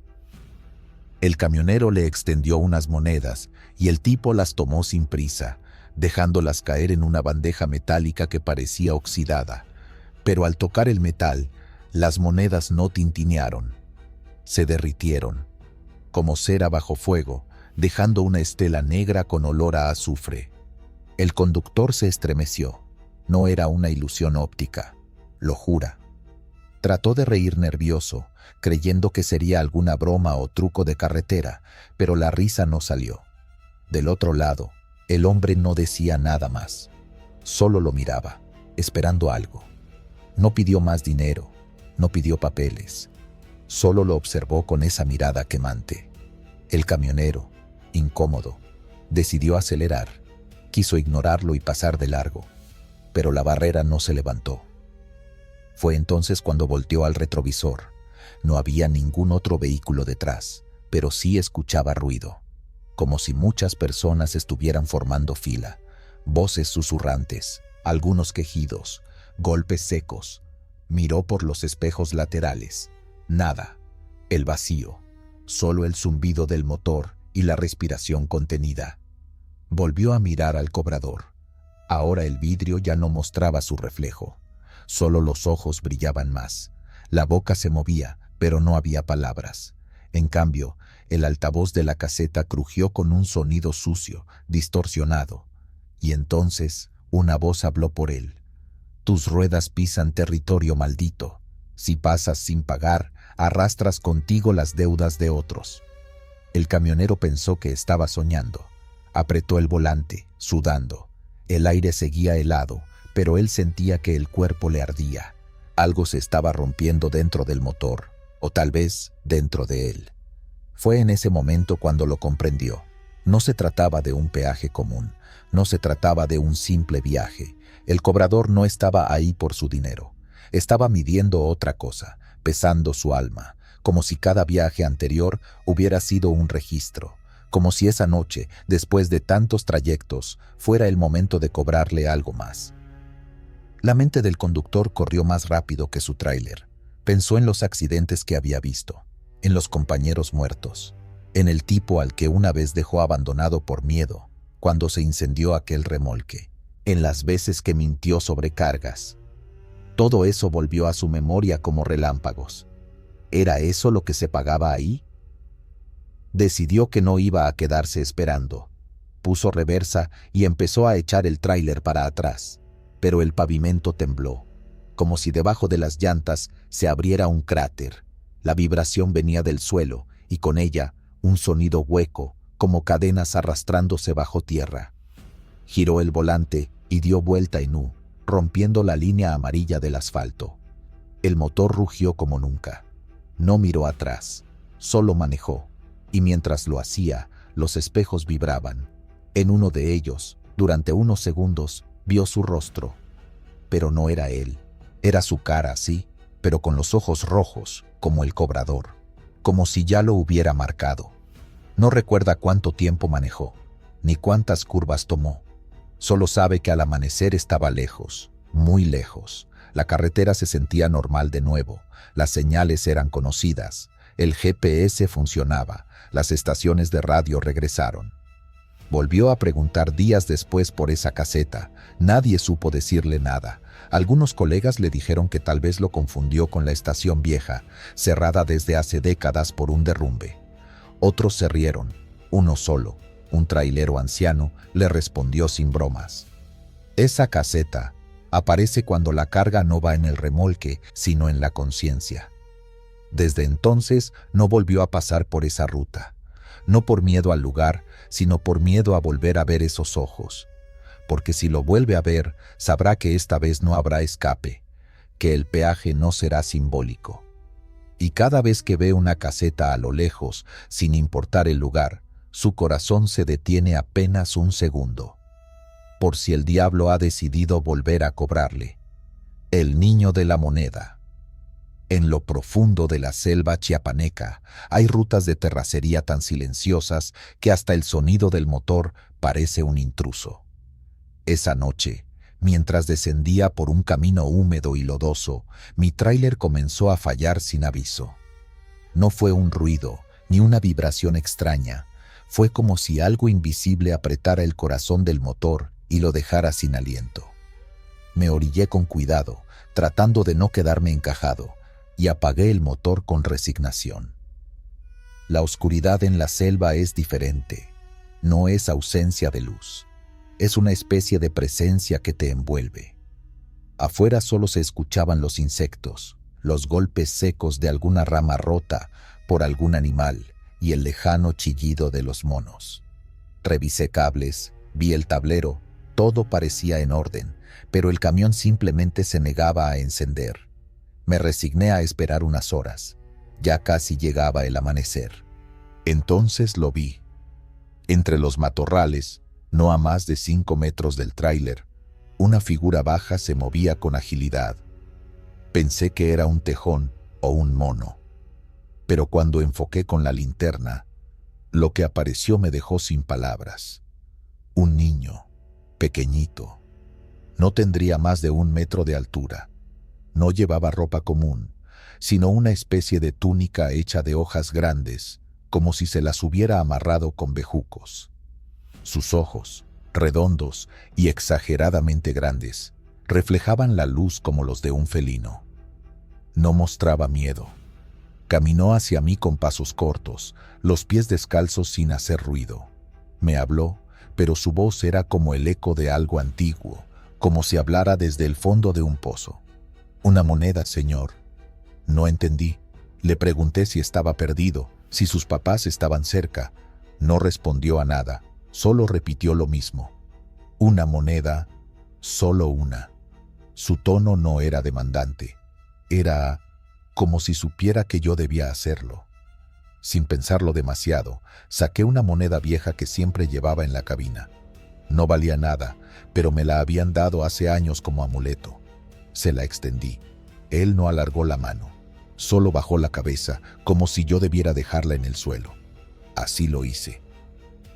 El camionero le extendió unas monedas y el tipo las tomó sin prisa, dejándolas caer en una bandeja metálica que parecía oxidada. Pero al tocar el metal, las monedas no tintinearon. Se derritieron, como cera bajo fuego, dejando una estela negra con olor a azufre. El conductor se estremeció. No era una ilusión óptica, lo jura. Trató de reír nervioso, creyendo que sería alguna broma o truco de carretera, pero la risa no salió. Del otro lado, el hombre no decía nada más. Solo lo miraba, esperando algo. No pidió más dinero, no pidió papeles. Solo lo observó con esa mirada quemante. El camionero, incómodo, decidió acelerar. Quiso ignorarlo y pasar de largo, pero la barrera no se levantó. Fue entonces cuando volteó al retrovisor. No había ningún otro vehículo detrás, pero sí escuchaba ruido, como si muchas personas estuvieran formando fila. Voces susurrantes, algunos quejidos, golpes secos. Miró por los espejos laterales. Nada. El vacío. Solo el zumbido del motor y la respiración contenida. Volvió a mirar al cobrador. Ahora el vidrio ya no mostraba su reflejo. Solo los ojos brillaban más. La boca se movía, pero no había palabras. En cambio, el altavoz de la caseta crujió con un sonido sucio, distorsionado. Y entonces una voz habló por él. «Tus ruedas pisan territorio maldito. Si pasas sin pagar, arrastras contigo las deudas de otros». El camionero pensó que estaba soñando. Apretó el volante, sudando. El aire seguía helado, pero él sentía que el cuerpo le ardía. Algo se estaba rompiendo dentro del motor, o tal vez dentro de él. Fue en ese momento cuando lo comprendió. No se trataba de un peaje común, no se trataba de un simple viaje. El cobrador no estaba ahí por su dinero. Estaba midiendo otra cosa, pesando su alma, como si cada viaje anterior hubiera sido un registro, como si esa noche, después de tantos trayectos, fuera el momento de cobrarle algo más. La mente del conductor corrió más rápido que su tráiler. Pensó en los accidentes que había visto, en los compañeros muertos, en el tipo al que una vez dejó abandonado por miedo cuando se incendió aquel remolque, en las veces que mintió sobre cargas. Todo eso volvió a su memoria como relámpagos. ¿Era eso lo que se pagaba ahí? Decidió que no iba a quedarse esperando. Puso reversa y empezó a echar el tráiler para atrás. Pero el pavimento tembló, como si debajo de las llantas se abriera un cráter. La vibración venía del suelo y con ella un sonido hueco, como cadenas arrastrándose bajo tierra. Giró el volante y dio vuelta en U, rompiendo la línea amarilla del asfalto. El motor rugió como nunca. No miró atrás, solo manejó, y mientras lo hacía, los espejos vibraban. En uno de ellos, durante unos segundos, vio su rostro. Pero no era él. Era su cara, sí, pero con los ojos rojos, como el cobrador, como si ya lo hubiera marcado. No recuerda cuánto tiempo manejó, ni cuántas curvas tomó. Solo sabe que al amanecer estaba lejos, muy lejos. La carretera se sentía normal de nuevo, las señales eran conocidas, el GPS funcionaba, las estaciones de radio regresaron. Volvió a preguntar días después por esa caseta. Nadie supo decirle nada. Algunos colegas le dijeron que tal vez lo confundió con la estación vieja, cerrada desde hace décadas por un derrumbe. Otros se rieron. Uno solo, un trailero anciano, le respondió sin bromas. Esa caseta aparece cuando la carga no va en el remolque, sino en la conciencia. Desde entonces no volvió a pasar por esa ruta. No por miedo al lugar, sino por miedo a volver a ver esos ojos. porque si lo vuelve a ver, sabrá que esta vez no habrá escape, que el peaje no será simbólico. Y cada vez que ve una caseta a lo lejos, sin importar el lugar, su corazón se detiene apenas un segundo, por si el diablo ha decidido volver a cobrarle. El niño de la moneda. En lo profundo de la selva chiapaneca hay rutas de terracería tan silenciosas que hasta el sonido del motor parece un intruso. Esa noche, mientras descendía por un camino húmedo y lodoso, mi tráiler comenzó a fallar sin aviso. No fue un ruido, ni una vibración extraña. Fue como si algo invisible apretara el corazón del motor y lo dejara sin aliento. Me orillé con cuidado, tratando de no quedarme encajado, y apagué el motor con resignación. La oscuridad en la selva es diferente. No es ausencia de luz. Es una especie de presencia que te envuelve. Afuera solo se escuchaban los insectos, los golpes secos de alguna rama rota por algún animal y el lejano chillido de los monos. Revisé cables, vi el tablero, todo parecía en orden, pero el camión simplemente se negaba a encender. Me resigné a esperar unas horas. Ya casi llegaba el amanecer. Entonces lo vi. Entre los matorrales, no a más de 5 metros del tráiler, una figura baja se movía con agilidad. Pensé que era un tejón o un mono. Pero cuando enfoqué con la linterna, lo que apareció me dejó sin palabras. Un niño, pequeñito. No tendría más de 1 metro de altura. No llevaba ropa común, sino una especie de túnica hecha de hojas grandes, como si se las hubiera amarrado con bejucos. Sus ojos, redondos y exageradamente grandes, reflejaban la luz como los de un felino. No mostraba miedo. Caminó hacia mí con pasos cortos, los pies descalzos sin hacer ruido. Me habló, pero su voz era como el eco de algo antiguo, como si hablara desde el fondo de un pozo. «Una moneda, señor». No entendí. Le pregunté si estaba perdido, si sus papás estaban cerca. No respondió a nada, solo repitió lo mismo. «Una moneda, solo una». Su tono no era demandante. Era como si supiera que yo debía hacerlo. Sin pensarlo demasiado, saqué una moneda vieja que siempre llevaba en la cabina. No valía nada, pero me la habían dado hace años como amuleto. Se la extendí. Él no alargó la mano. Solo bajó la cabeza, como si yo debiera dejarla en el suelo. Así lo hice.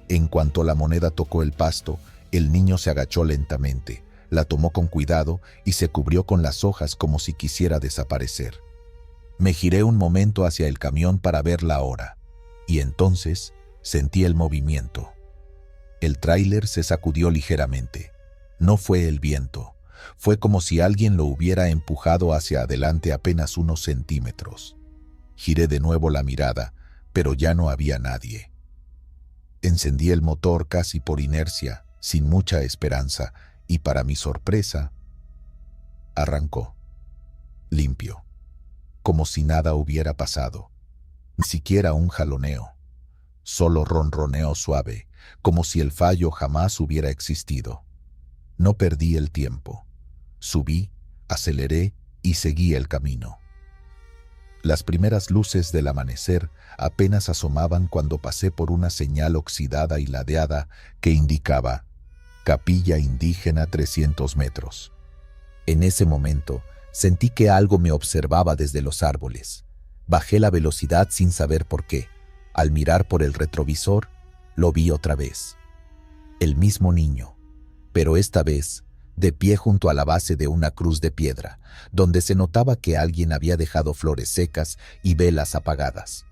En cuanto la moneda tocó el pasto, el niño se agachó lentamente, la tomó con cuidado y se cubrió con las hojas como si quisiera desaparecer. Me giré un momento hacia el camión para ver la hora, y entonces sentí el movimiento. El tráiler se sacudió ligeramente. No fue el viento. Fue como si alguien lo hubiera empujado hacia adelante apenas unos centímetros. Giré de nuevo la mirada, pero ya no había nadie. Encendí el motor casi por inercia, sin mucha esperanza, y para mi sorpresa, arrancó. Limpio. Como si nada hubiera pasado. Ni siquiera un jaloneo. Solo ronroneo suave, como si el fallo jamás hubiera existido. No perdí el tiempo. Subí, aceleré y seguí el camino. Las primeras luces del amanecer apenas asomaban cuando pasé por una señal oxidada y ladeada que indicaba Capilla Indígena 300 metros. En ese momento sentí que algo me observaba desde los árboles. Bajé la velocidad sin saber por qué. Al mirar por el retrovisor, lo vi otra vez. El mismo niño, pero esta vez de pie junto a la base de una cruz de piedra, donde se notaba que alguien había dejado flores secas y velas apagadas.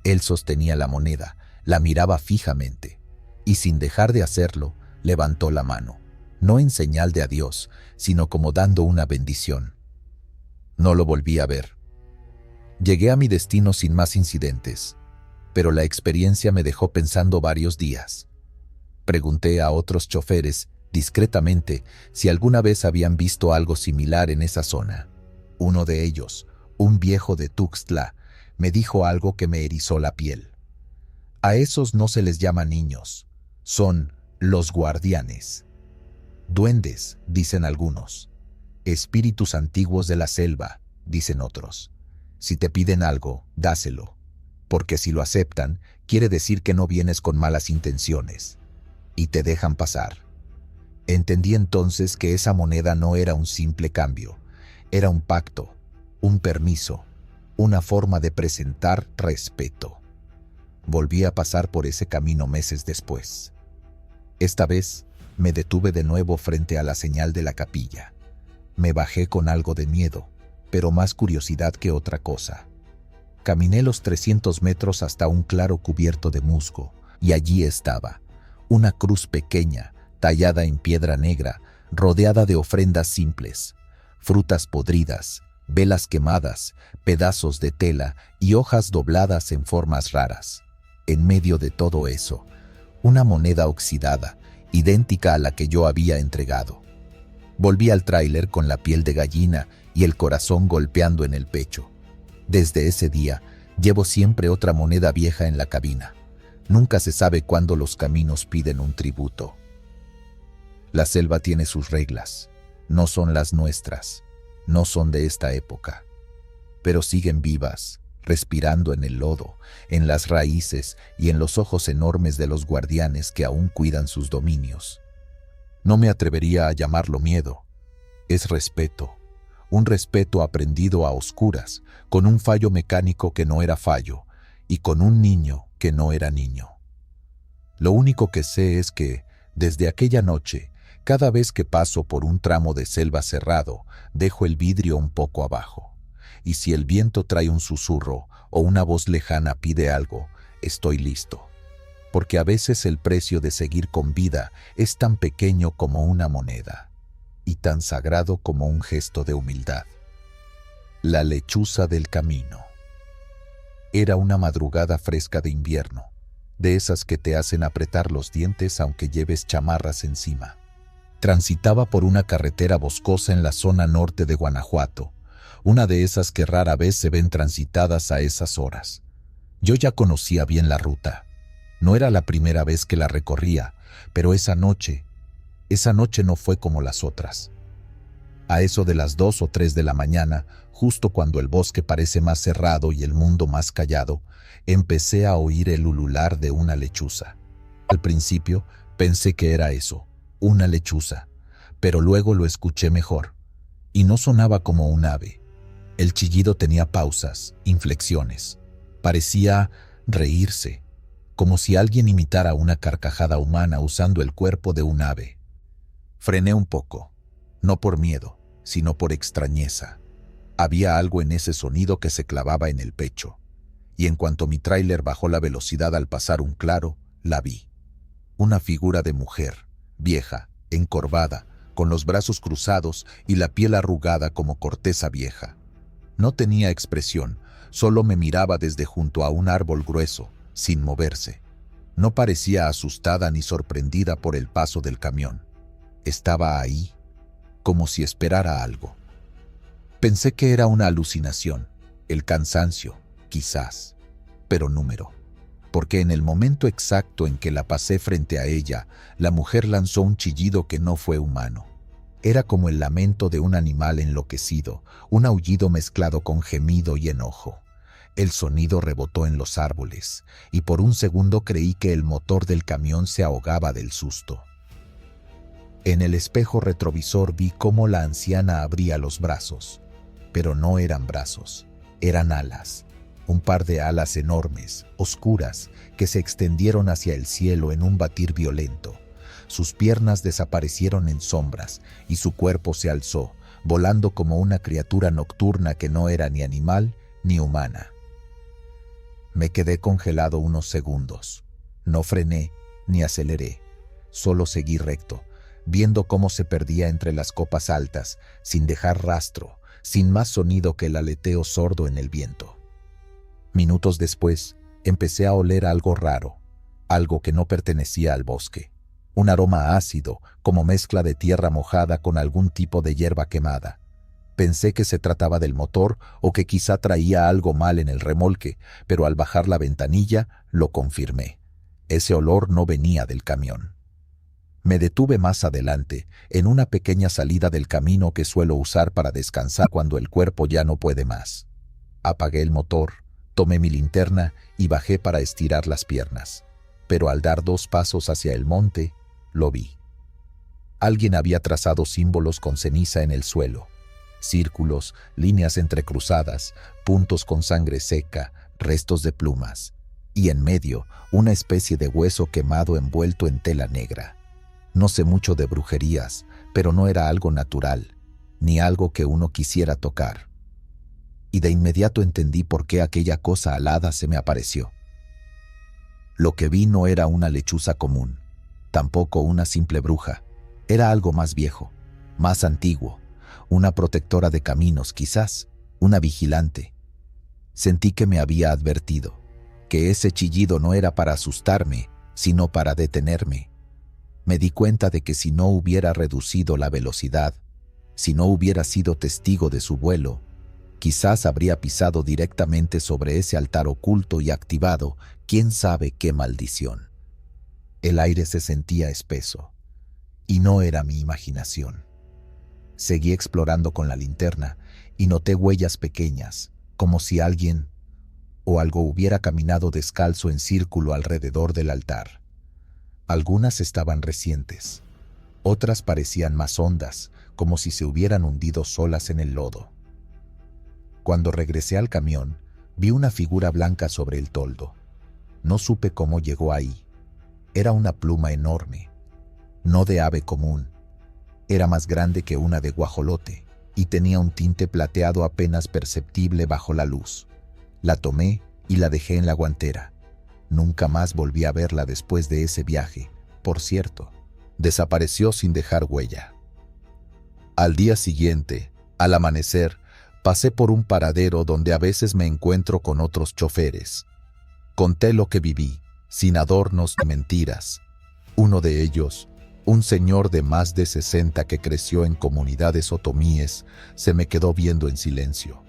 Él sostenía la moneda, la miraba fijamente, y sin dejar de hacerlo, levantó la mano, no en señal de adiós, sino como dando una bendición. No lo volví a ver. Llegué a mi destino sin más incidentes, pero la experiencia me dejó pensando varios días. Pregunté a otros choferes discretamente si alguna vez habían visto algo similar en esa zona. Uno de ellos, un viejo de Tuxtla, me dijo algo que me erizó la piel. A esos no se les llama niños, son los guardianes. Duendes, dicen algunos. Espíritus antiguos de la selva, dicen otros. Si te piden algo, dáselo, porque si lo aceptan, quiere decir que no vienes con malas intenciones, y te dejan pasar. Entendí entonces que esa moneda no era un simple cambio, era un pacto, un permiso, una forma de presentar respeto. Volví a pasar por ese camino meses después. Esta vez me detuve de nuevo frente a la señal de la capilla. Me bajé con algo de miedo, pero más curiosidad que otra cosa. Caminé los 300 metros hasta un claro cubierto de musgo, y allí estaba, una cruz pequeña, tallada en piedra negra, rodeada de ofrendas simples, frutas podridas, velas quemadas, pedazos de tela y hojas dobladas en formas raras. En medio de todo eso, una moneda oxidada, idéntica a la que yo había entregado. Volví al tráiler con la piel de gallina y el corazón golpeando en el pecho. Desde ese día, llevo siempre otra moneda vieja en la cabina. Nunca se sabe cuándo los caminos piden un tributo. La selva tiene sus reglas. No son las nuestras. No son de esta época. Pero siguen vivas, respirando en el lodo, en las raíces y en los ojos enormes de los guardianes que aún cuidan sus dominios. No me atrevería a llamarlo miedo. Es respeto. Un respeto aprendido a oscuras, con un fallo mecánico que no era fallo, y con un niño que no era niño. Lo único que sé es que, desde aquella noche, cada vez que paso por un tramo de selva cerrado, dejo el vidrio un poco abajo. Y si el viento trae un susurro o una voz lejana pide algo, estoy listo. Porque a veces el precio de seguir con vida es tan pequeño como una moneda, y tan sagrado como un gesto de humildad. La lechuza del camino. Era una madrugada fresca de invierno, de esas que te hacen apretar los dientes aunque lleves chamarras encima. Transitaba por una carretera boscosa en la zona norte de Guanajuato, una de esas que rara vez se ven transitadas a esas horas. Yo ya conocía bien la ruta. No era la primera vez que la recorría, pero esa noche no fue como las otras. A eso de las 2 o 3 de la mañana, justo cuando el bosque parece más cerrado y el mundo más callado, empecé a oír el ulular de una lechuza. Al principio pensé que era eso, una lechuza, pero luego lo escuché mejor, y no sonaba como un ave. El chillido tenía pausas, inflexiones. Parecía reírse, como si alguien imitara una carcajada humana usando el cuerpo de un ave. Frené un poco, no por miedo, sino por extrañeza. Había algo en ese sonido que se clavaba en el pecho, y en cuanto mi tráiler bajó la velocidad al pasar un claro, la vi. Una figura de mujer, vieja, encorvada, con los brazos cruzados y la piel arrugada como corteza vieja. No tenía expresión, solo me miraba desde junto a un árbol grueso, sin moverse. No parecía asustada ni sorprendida por el paso del camión. Estaba ahí, como si esperara algo. Pensé que era una alucinación, el cansancio, quizás, pero número. Porque en el momento exacto en que la pasé frente a ella, la mujer lanzó un chillido que no fue humano. Era como el lamento de un animal enloquecido, un aullido mezclado con gemido y enojo. El sonido rebotó en los árboles, y por un segundo creí que el motor del camión se ahogaba del susto. En el espejo retrovisor vi cómo la anciana abría los brazos, pero no eran brazos, eran alas. Un par de alas enormes, oscuras, que se extendieron hacia el cielo en un batir violento. Sus piernas desaparecieron en sombras y su cuerpo se alzó, volando como una criatura nocturna que no era ni animal ni humana. Me quedé congelado unos segundos. No frené ni aceleré, solo seguí recto, viendo cómo se perdía entre las copas altas, sin dejar rastro, sin más sonido que el aleteo sordo en el viento. Minutos después, empecé a oler algo raro, algo que no pertenecía al bosque. Un aroma ácido, como mezcla de tierra mojada con algún tipo de hierba quemada. Pensé que se trataba del motor o que quizá traía algo mal en el remolque, pero al bajar la ventanilla lo confirmé. Ese olor no venía del camión. Me detuve más adelante, en una pequeña salida del camino que suelo usar para descansar cuando el cuerpo ya no puede más. Apagué el motor, tomé mi linterna y bajé para estirar las piernas. Pero al dar 2 pasos hacia el monte, lo vi. Alguien había trazado símbolos con ceniza en el suelo. Círculos, líneas entrecruzadas, puntos con sangre seca, restos de plumas. Y en medio, una especie de hueso quemado envuelto en tela negra. No sé mucho de brujerías, pero no era algo natural, ni algo que uno quisiera tocar. Y de inmediato entendí por qué aquella cosa alada se me apareció. Lo que vi no era una lechuza común, tampoco una simple bruja. Era algo más viejo, más antiguo, una protectora de caminos quizás, una vigilante. Sentí que me había advertido, que ese chillido no era para asustarme, sino para detenerme. Me di cuenta de que si no hubiera reducido la velocidad, si no hubiera sido testigo de su vuelo, quizás habría pisado directamente sobre ese altar oculto y activado quién sabe qué maldición. El aire se sentía espeso, y no era mi imaginación. Seguí explorando con la linterna y noté huellas pequeñas, como si alguien o algo hubiera caminado descalzo en círculo alrededor del altar. Algunas estaban recientes, otras parecían más hondas, como si se hubieran hundido solas en el lodo. Cuando regresé al camión, vi una figura blanca sobre el toldo. No supe cómo llegó ahí. Era una pluma enorme, no de ave común. Era más grande que una de guajolote y tenía un tinte plateado apenas perceptible bajo la luz. La tomé y la dejé en la guantera. Nunca más volví a verla después de ese viaje. Por cierto, desapareció sin dejar huella. Al día siguiente, al amanecer, pasé por un paradero donde a veces me encuentro con otros choferes. Conté lo que viví, sin adornos ni mentiras. Uno de ellos, un señor de más de 60 que creció en comunidades otomíes, se me quedó viendo en silencio.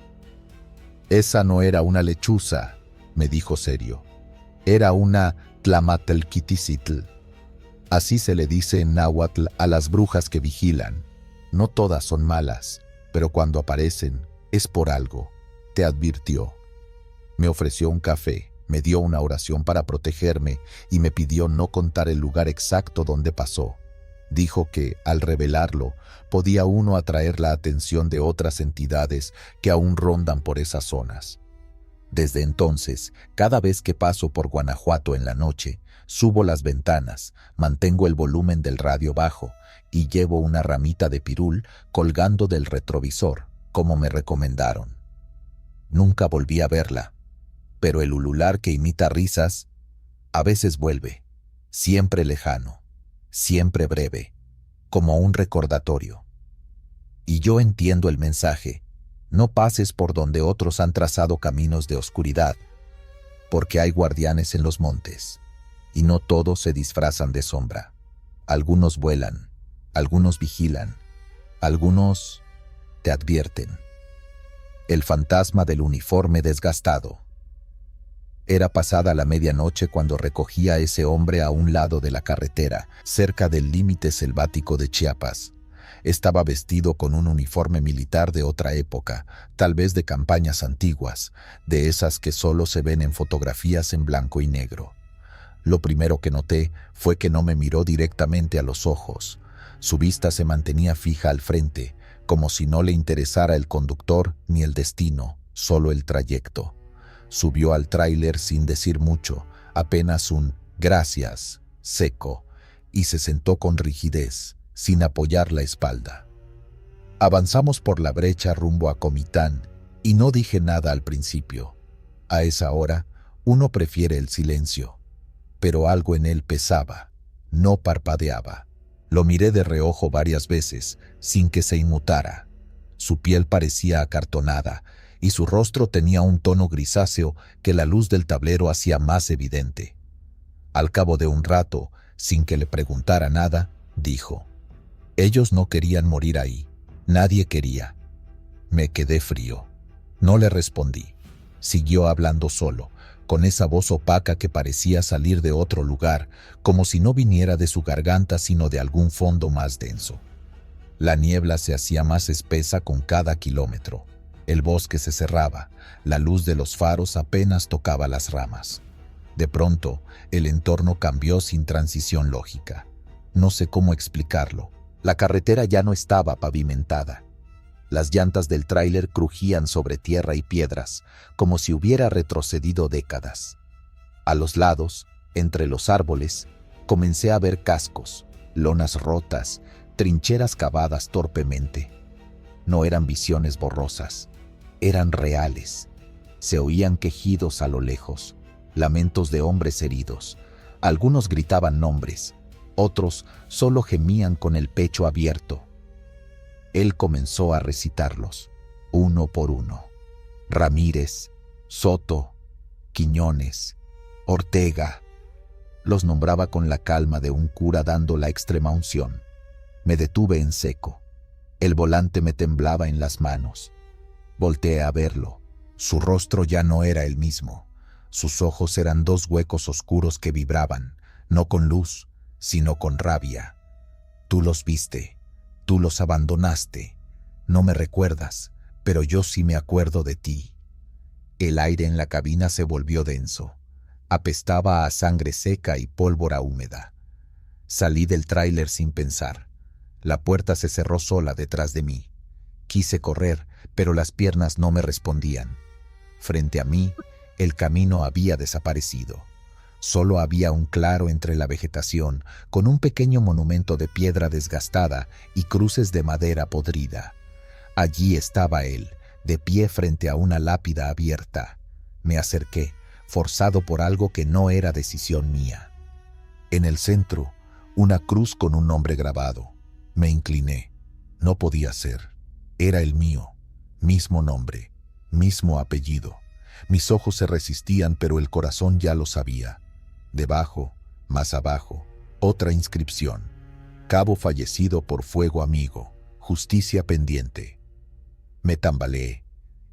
«Esa no era una lechuza», me dijo serio. «Era una Tlamatl-Kiticitl. Así se le dice en náhuatl a las brujas que vigilan. No todas son malas, pero cuando aparecen es por algo», te advirtió. Me ofreció un café, me dio una oración para protegerme y me pidió no contar el lugar exacto donde pasó. Dijo que, al revelarlo, podía uno atraer la atención de otras entidades que aún rondan por esas zonas. Desde entonces, cada vez que paso por Guanajuato en la noche, subo las ventanas, mantengo el volumen del radio bajo y llevo una ramita de pirul colgando del retrovisor, como me recomendaron. Nunca volví a verla, pero el ulular que imita risas a veces vuelve, siempre lejano, siempre breve, como un recordatorio. Y yo entiendo el mensaje: no pases por donde otros han trazado caminos de oscuridad, porque hay guardianes en los montes, y no todos se disfrazan de sombra. Algunos vuelan, algunos vigilan, algunos te advierten. El fantasma del uniforme desgastado. Era pasada la medianoche cuando recogía a ese hombre a un lado de la carretera, cerca del límite selvático de Chiapas. Estaba vestido con un uniforme militar de otra época, tal vez de campañas antiguas, de esas que solo se ven en fotografías en blanco y negro. Lo primero que noté fue que no me miró directamente a los ojos. Su vista se mantenía fija al frente, como si no le interesara el conductor ni el destino, solo el trayecto. Subió al tráiler sin decir mucho, apenas un «gracias» seco, y se sentó con rigidez, sin apoyar la espalda. Avanzamos por la brecha rumbo a Comitán, y no dije nada al principio. A esa hora, uno prefiere el silencio. Pero algo en él pesaba, no parpadeaba. Lo miré de reojo varias veces, sin que se inmutara. Su piel parecía acartonada, y su rostro tenía un tono grisáceo que la luz del tablero hacía más evidente. Al cabo de un rato, sin que le preguntara nada, dijo: «Ellos no querían morir ahí. Nadie quería». Me quedé frío. No le respondí. Siguió hablando solo, con esa voz opaca que parecía salir de otro lugar, como si no viniera de su garganta sino de algún fondo más denso. La niebla se hacía más espesa con cada kilómetro. El bosque se cerraba, la luz de los faros apenas tocaba las ramas. De pronto, el entorno cambió sin transición lógica. No sé cómo explicarlo. La carretera ya no estaba pavimentada. Las llantas del tráiler crujían sobre tierra y piedras, como si hubiera retrocedido décadas. A los lados, entre los árboles, comencé a ver cascos, lonas rotas, trincheras cavadas torpemente. No eran visiones borrosas, eran reales. Se oían quejidos a lo lejos, lamentos de hombres heridos. Algunos gritaban nombres, otros solo gemían con el pecho abierto. Él comenzó a recitarlos, uno por uno. Ramírez, Soto, Quiñones, Ortega. Los nombraba con la calma de un cura dando la extrema unción. Me detuve en seco. El volante me temblaba en las manos. Volteé a verlo. Su rostro ya no era el mismo. Sus ojos eran dos huecos oscuros que vibraban, no con luz, sino con rabia. Tú los viste. Tú los abandonaste. No me recuerdas, pero yo sí me acuerdo de ti. El aire en la cabina se volvió denso. Apestaba a sangre seca y pólvora húmeda. Salí del tráiler sin pensar. La puerta se cerró sola detrás de mí. Quise correr, pero las piernas no me respondían. Frente a mí, el camino había desaparecido. Solo había un claro entre la vegetación, con un pequeño monumento de piedra desgastada y cruces de madera podrida. Allí estaba él, de pie frente a una lápida abierta. Me acerqué, forzado por algo que no era decisión mía. En el centro, una cruz con un nombre grabado. Me incliné. No podía ser. Era el mío. Mismo nombre, mismo apellido. Mis ojos se resistían, pero el corazón ya lo sabía. Debajo, más abajo, otra inscripción. Cabo fallecido por fuego amigo. Justicia pendiente. Me tambaleé.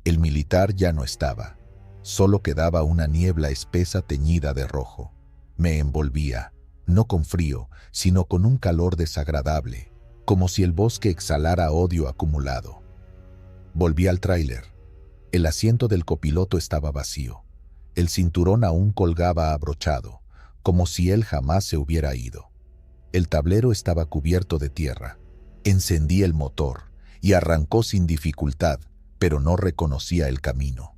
El militar ya no estaba. Solo quedaba una niebla espesa teñida de rojo. Me envolvía, no con frío, sino con un calor desagradable, como si el bosque exhalara odio acumulado. Volví al tráiler. El asiento del copiloto estaba vacío. El cinturón aún colgaba abrochado, como si él jamás se hubiera ido. El tablero estaba cubierto de tierra. Encendí el motor y arrancó sin dificultad, pero no reconocía el camino.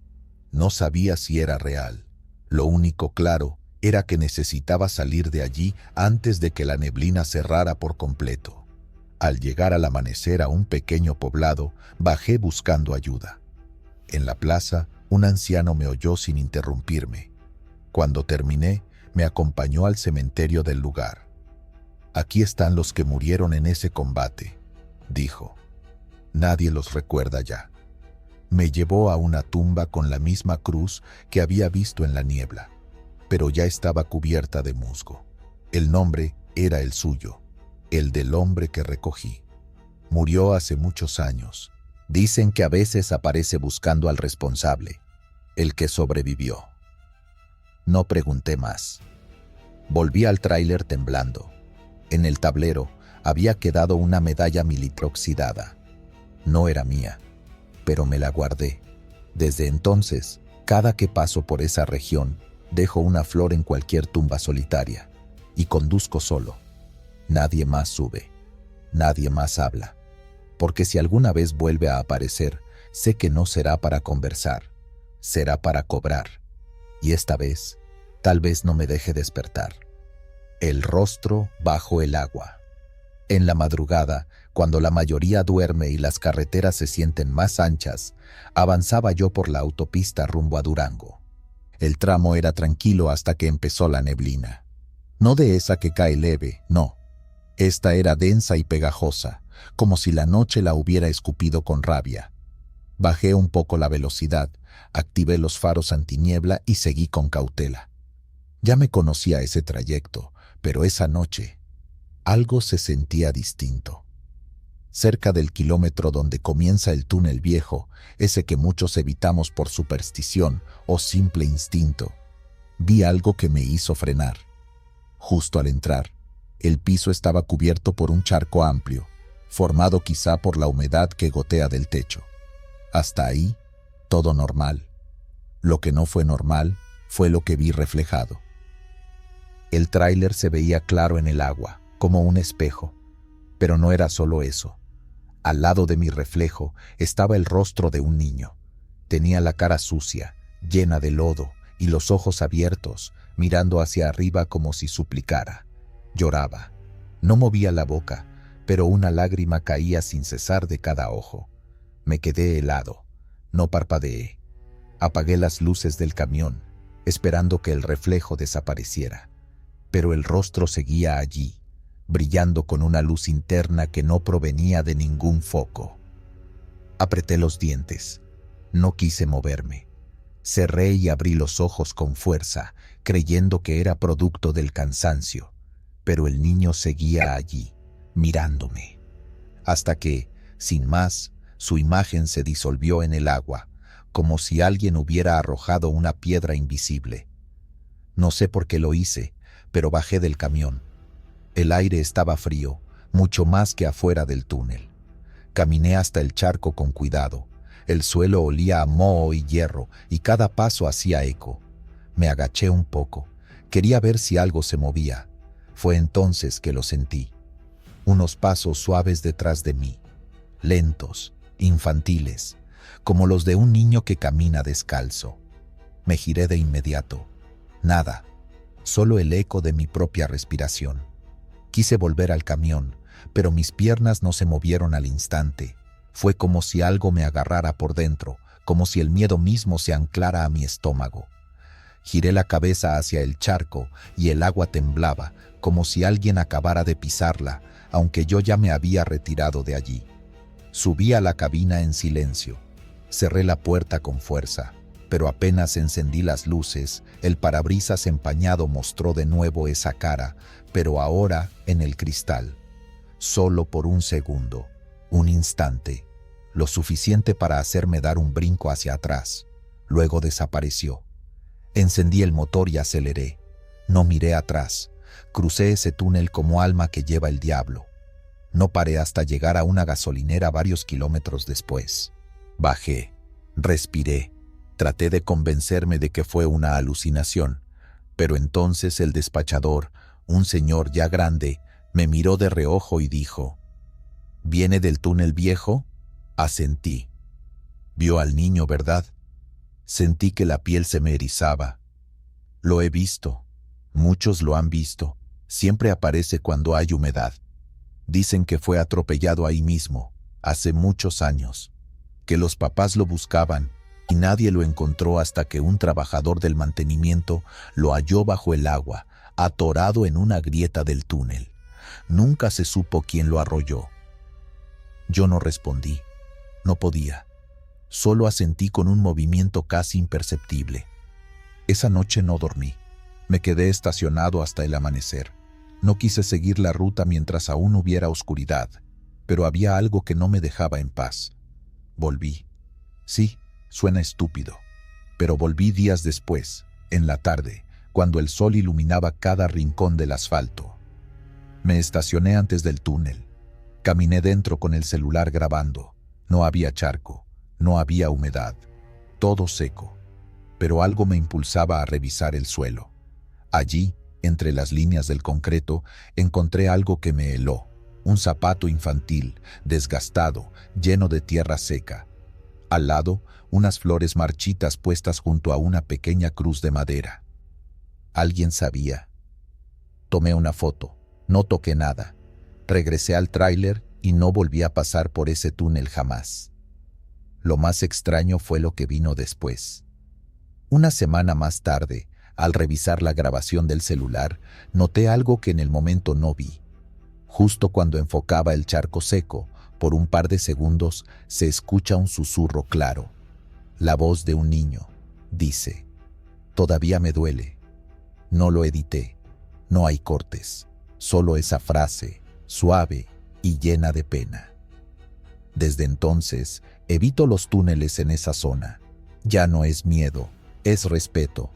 No sabía si era real. Lo único claro era que necesitaba salir de allí antes de que la neblina cerrara por completo. Al llegar al amanecer a un pequeño poblado, bajé buscando ayuda. En la plaza, un anciano me oyó sin interrumpirme. Cuando terminé, me acompañó al cementerio del lugar. Aquí están los que murieron en ese combate, dijo. Nadie los recuerda ya. Me llevó a una tumba con la misma cruz que había visto en la niebla, pero ya estaba cubierta de musgo. El nombre era el suyo, el del hombre que recogí. Murió hace muchos años. Dicen que a veces aparece buscando al responsable, el que sobrevivió. No pregunté más. Volví al tráiler temblando. En el tablero había quedado una medalla militar oxidada. No era mía, pero me la guardé. Desde entonces, cada que paso por esa región, dejo una flor en cualquier tumba solitaria y conduzco solo. Nadie más sube, nadie más habla, porque si alguna vez vuelve a aparecer, sé que no será para conversar, será para cobrar. Y esta vez, tal vez no me deje despertar. El rostro bajo el agua. En la madrugada, cuando la mayoría duerme y las carreteras se sienten más anchas, avanzaba yo por la autopista rumbo a Durango. El tramo era tranquilo hasta que empezó la neblina. No de esa que cae leve, no. Esta era densa y pegajosa, como si la noche la hubiera escupido con rabia. Bajé un poco la velocidad, activé los faros antiniebla y seguí con cautela. Ya me conocía ese trayecto, pero esa noche algo se sentía distinto. Cerca del kilómetro donde comienza el túnel viejo, ese que muchos evitamos por superstición o simple instinto, Vi algo que me hizo frenar. Justo al entrar, el piso estaba cubierto por un charco amplio, formado quizá por la humedad que gotea del techo. Hasta ahí, todo normal. Lo que no fue normal fue lo que vi reflejado. El tráiler se veía claro en el agua, como un espejo, pero no era solo eso. Al lado de mi reflejo estaba el rostro de un niño. Tenía la cara sucia, llena de lodo, y los ojos abiertos, mirando hacia arriba como si suplicara. Lloraba. No movía la boca, pero una lágrima caía sin cesar de cada ojo. Me quedé helado. No parpadeé. Apagué las luces del camión, esperando que el reflejo desapareciera. Pero el rostro seguía allí, brillando con una luz interna que no provenía de ningún foco. Apreté los dientes. No quise moverme. Cerré y abrí los ojos con fuerza, creyendo que era producto del cansancio, pero el niño seguía allí, mirándome. Hasta que, sin más, su imagen se disolvió en el agua, como si alguien hubiera arrojado una piedra invisible. No sé por qué lo hice, pero bajé del camión. El aire estaba frío, mucho más que afuera del túnel. Caminé hasta el charco con cuidado. El suelo olía a moho y hierro, y cada paso hacía eco. Me agaché un poco. Quería ver si algo se movía. Fue entonces que lo sentí. Unos pasos suaves detrás de mí, lentos, infantiles, como los de un niño que camina descalzo. Me giré de inmediato. Nada, solo el eco de mi propia respiración. Quise volver al camión, pero mis piernas no se movieron al instante. Fue como si algo me agarrara por dentro, como si el miedo mismo se anclara a mi estómago. Giré la cabeza hacia el charco y el agua temblaba, como si alguien acabara de pisarla, aunque yo ya me había retirado de allí. Subí a la cabina en silencio. Cerré la puerta con fuerza, pero apenas encendí las luces, el parabrisas empañado mostró de nuevo esa cara, pero ahora en el cristal. Solo por un segundo, un instante, lo suficiente para hacerme dar un brinco hacia atrás. Luego desapareció. Encendí el motor y aceleré. No miré atrás. Crucé ese túnel como alma que lleva el diablo. No paré hasta llegar a una gasolinera varios kilómetros después. Bajé, respiré, traté de convencerme de que fue una alucinación, pero entonces el despachador, un señor ya grande, me miró de reojo y dijo: ¿Viene del túnel viejo? Asentí. Vio al niño, ¿verdad? Sentí que la piel se me erizaba. Lo he visto. Muchos lo han visto. Siempre aparece cuando hay humedad. Dicen que fue atropellado ahí mismo, hace muchos años. Que los papás lo buscaban y nadie lo encontró hasta que un trabajador del mantenimiento lo halló bajo el agua, atorado en una grieta del túnel. Nunca se supo quién lo arrolló. Yo no respondí. No podía. Solo asentí con un movimiento casi imperceptible. Esa noche no dormí. Me quedé estacionado hasta el amanecer. No quise seguir la ruta mientras aún hubiera oscuridad, pero había algo que no me dejaba en paz. Volví. Sí, suena estúpido, pero volví días después, en la tarde, cuando el sol iluminaba cada rincón del asfalto. Me estacioné antes del túnel. Caminé dentro con el celular grabando. No había charco, no había humedad, todo seco, pero algo me impulsaba a revisar el suelo. Allí, entre las líneas del concreto, encontré algo que me heló, un zapato infantil, desgastado, lleno de tierra seca. Al lado, unas flores marchitas puestas junto a una pequeña cruz de madera. Alguien sabía. Tomé una foto, no toqué nada. Regresé al tráiler y no volví a pasar por ese túnel jamás. Lo más extraño fue lo que vino después. Una semana más tarde, al revisar la grabación del celular, noté algo que en el momento no vi. Justo cuando enfocaba el charco seco, por un par de segundos, se escucha un susurro claro. La voz de un niño. Dice: «Todavía me duele». No lo edité. No hay cortes. Solo esa frase, suave y llena de pena. Desde entonces, evito los túneles en esa zona. Ya no es miedo, es respeto.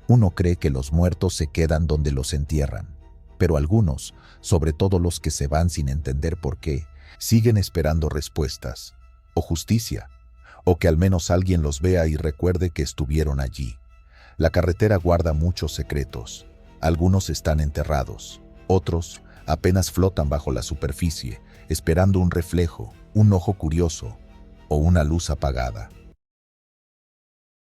Uno cree que los muertos se quedan donde los entierran, pero algunos, sobre todo los que se van sin entender por qué, siguen esperando respuestas, o justicia, o que al menos alguien los vea y recuerde que estuvieron allí. La carretera guarda muchos secretos. Algunos están enterrados, otros apenas flotan bajo la superficie, esperando un reflejo, un ojo curioso o una luz apagada.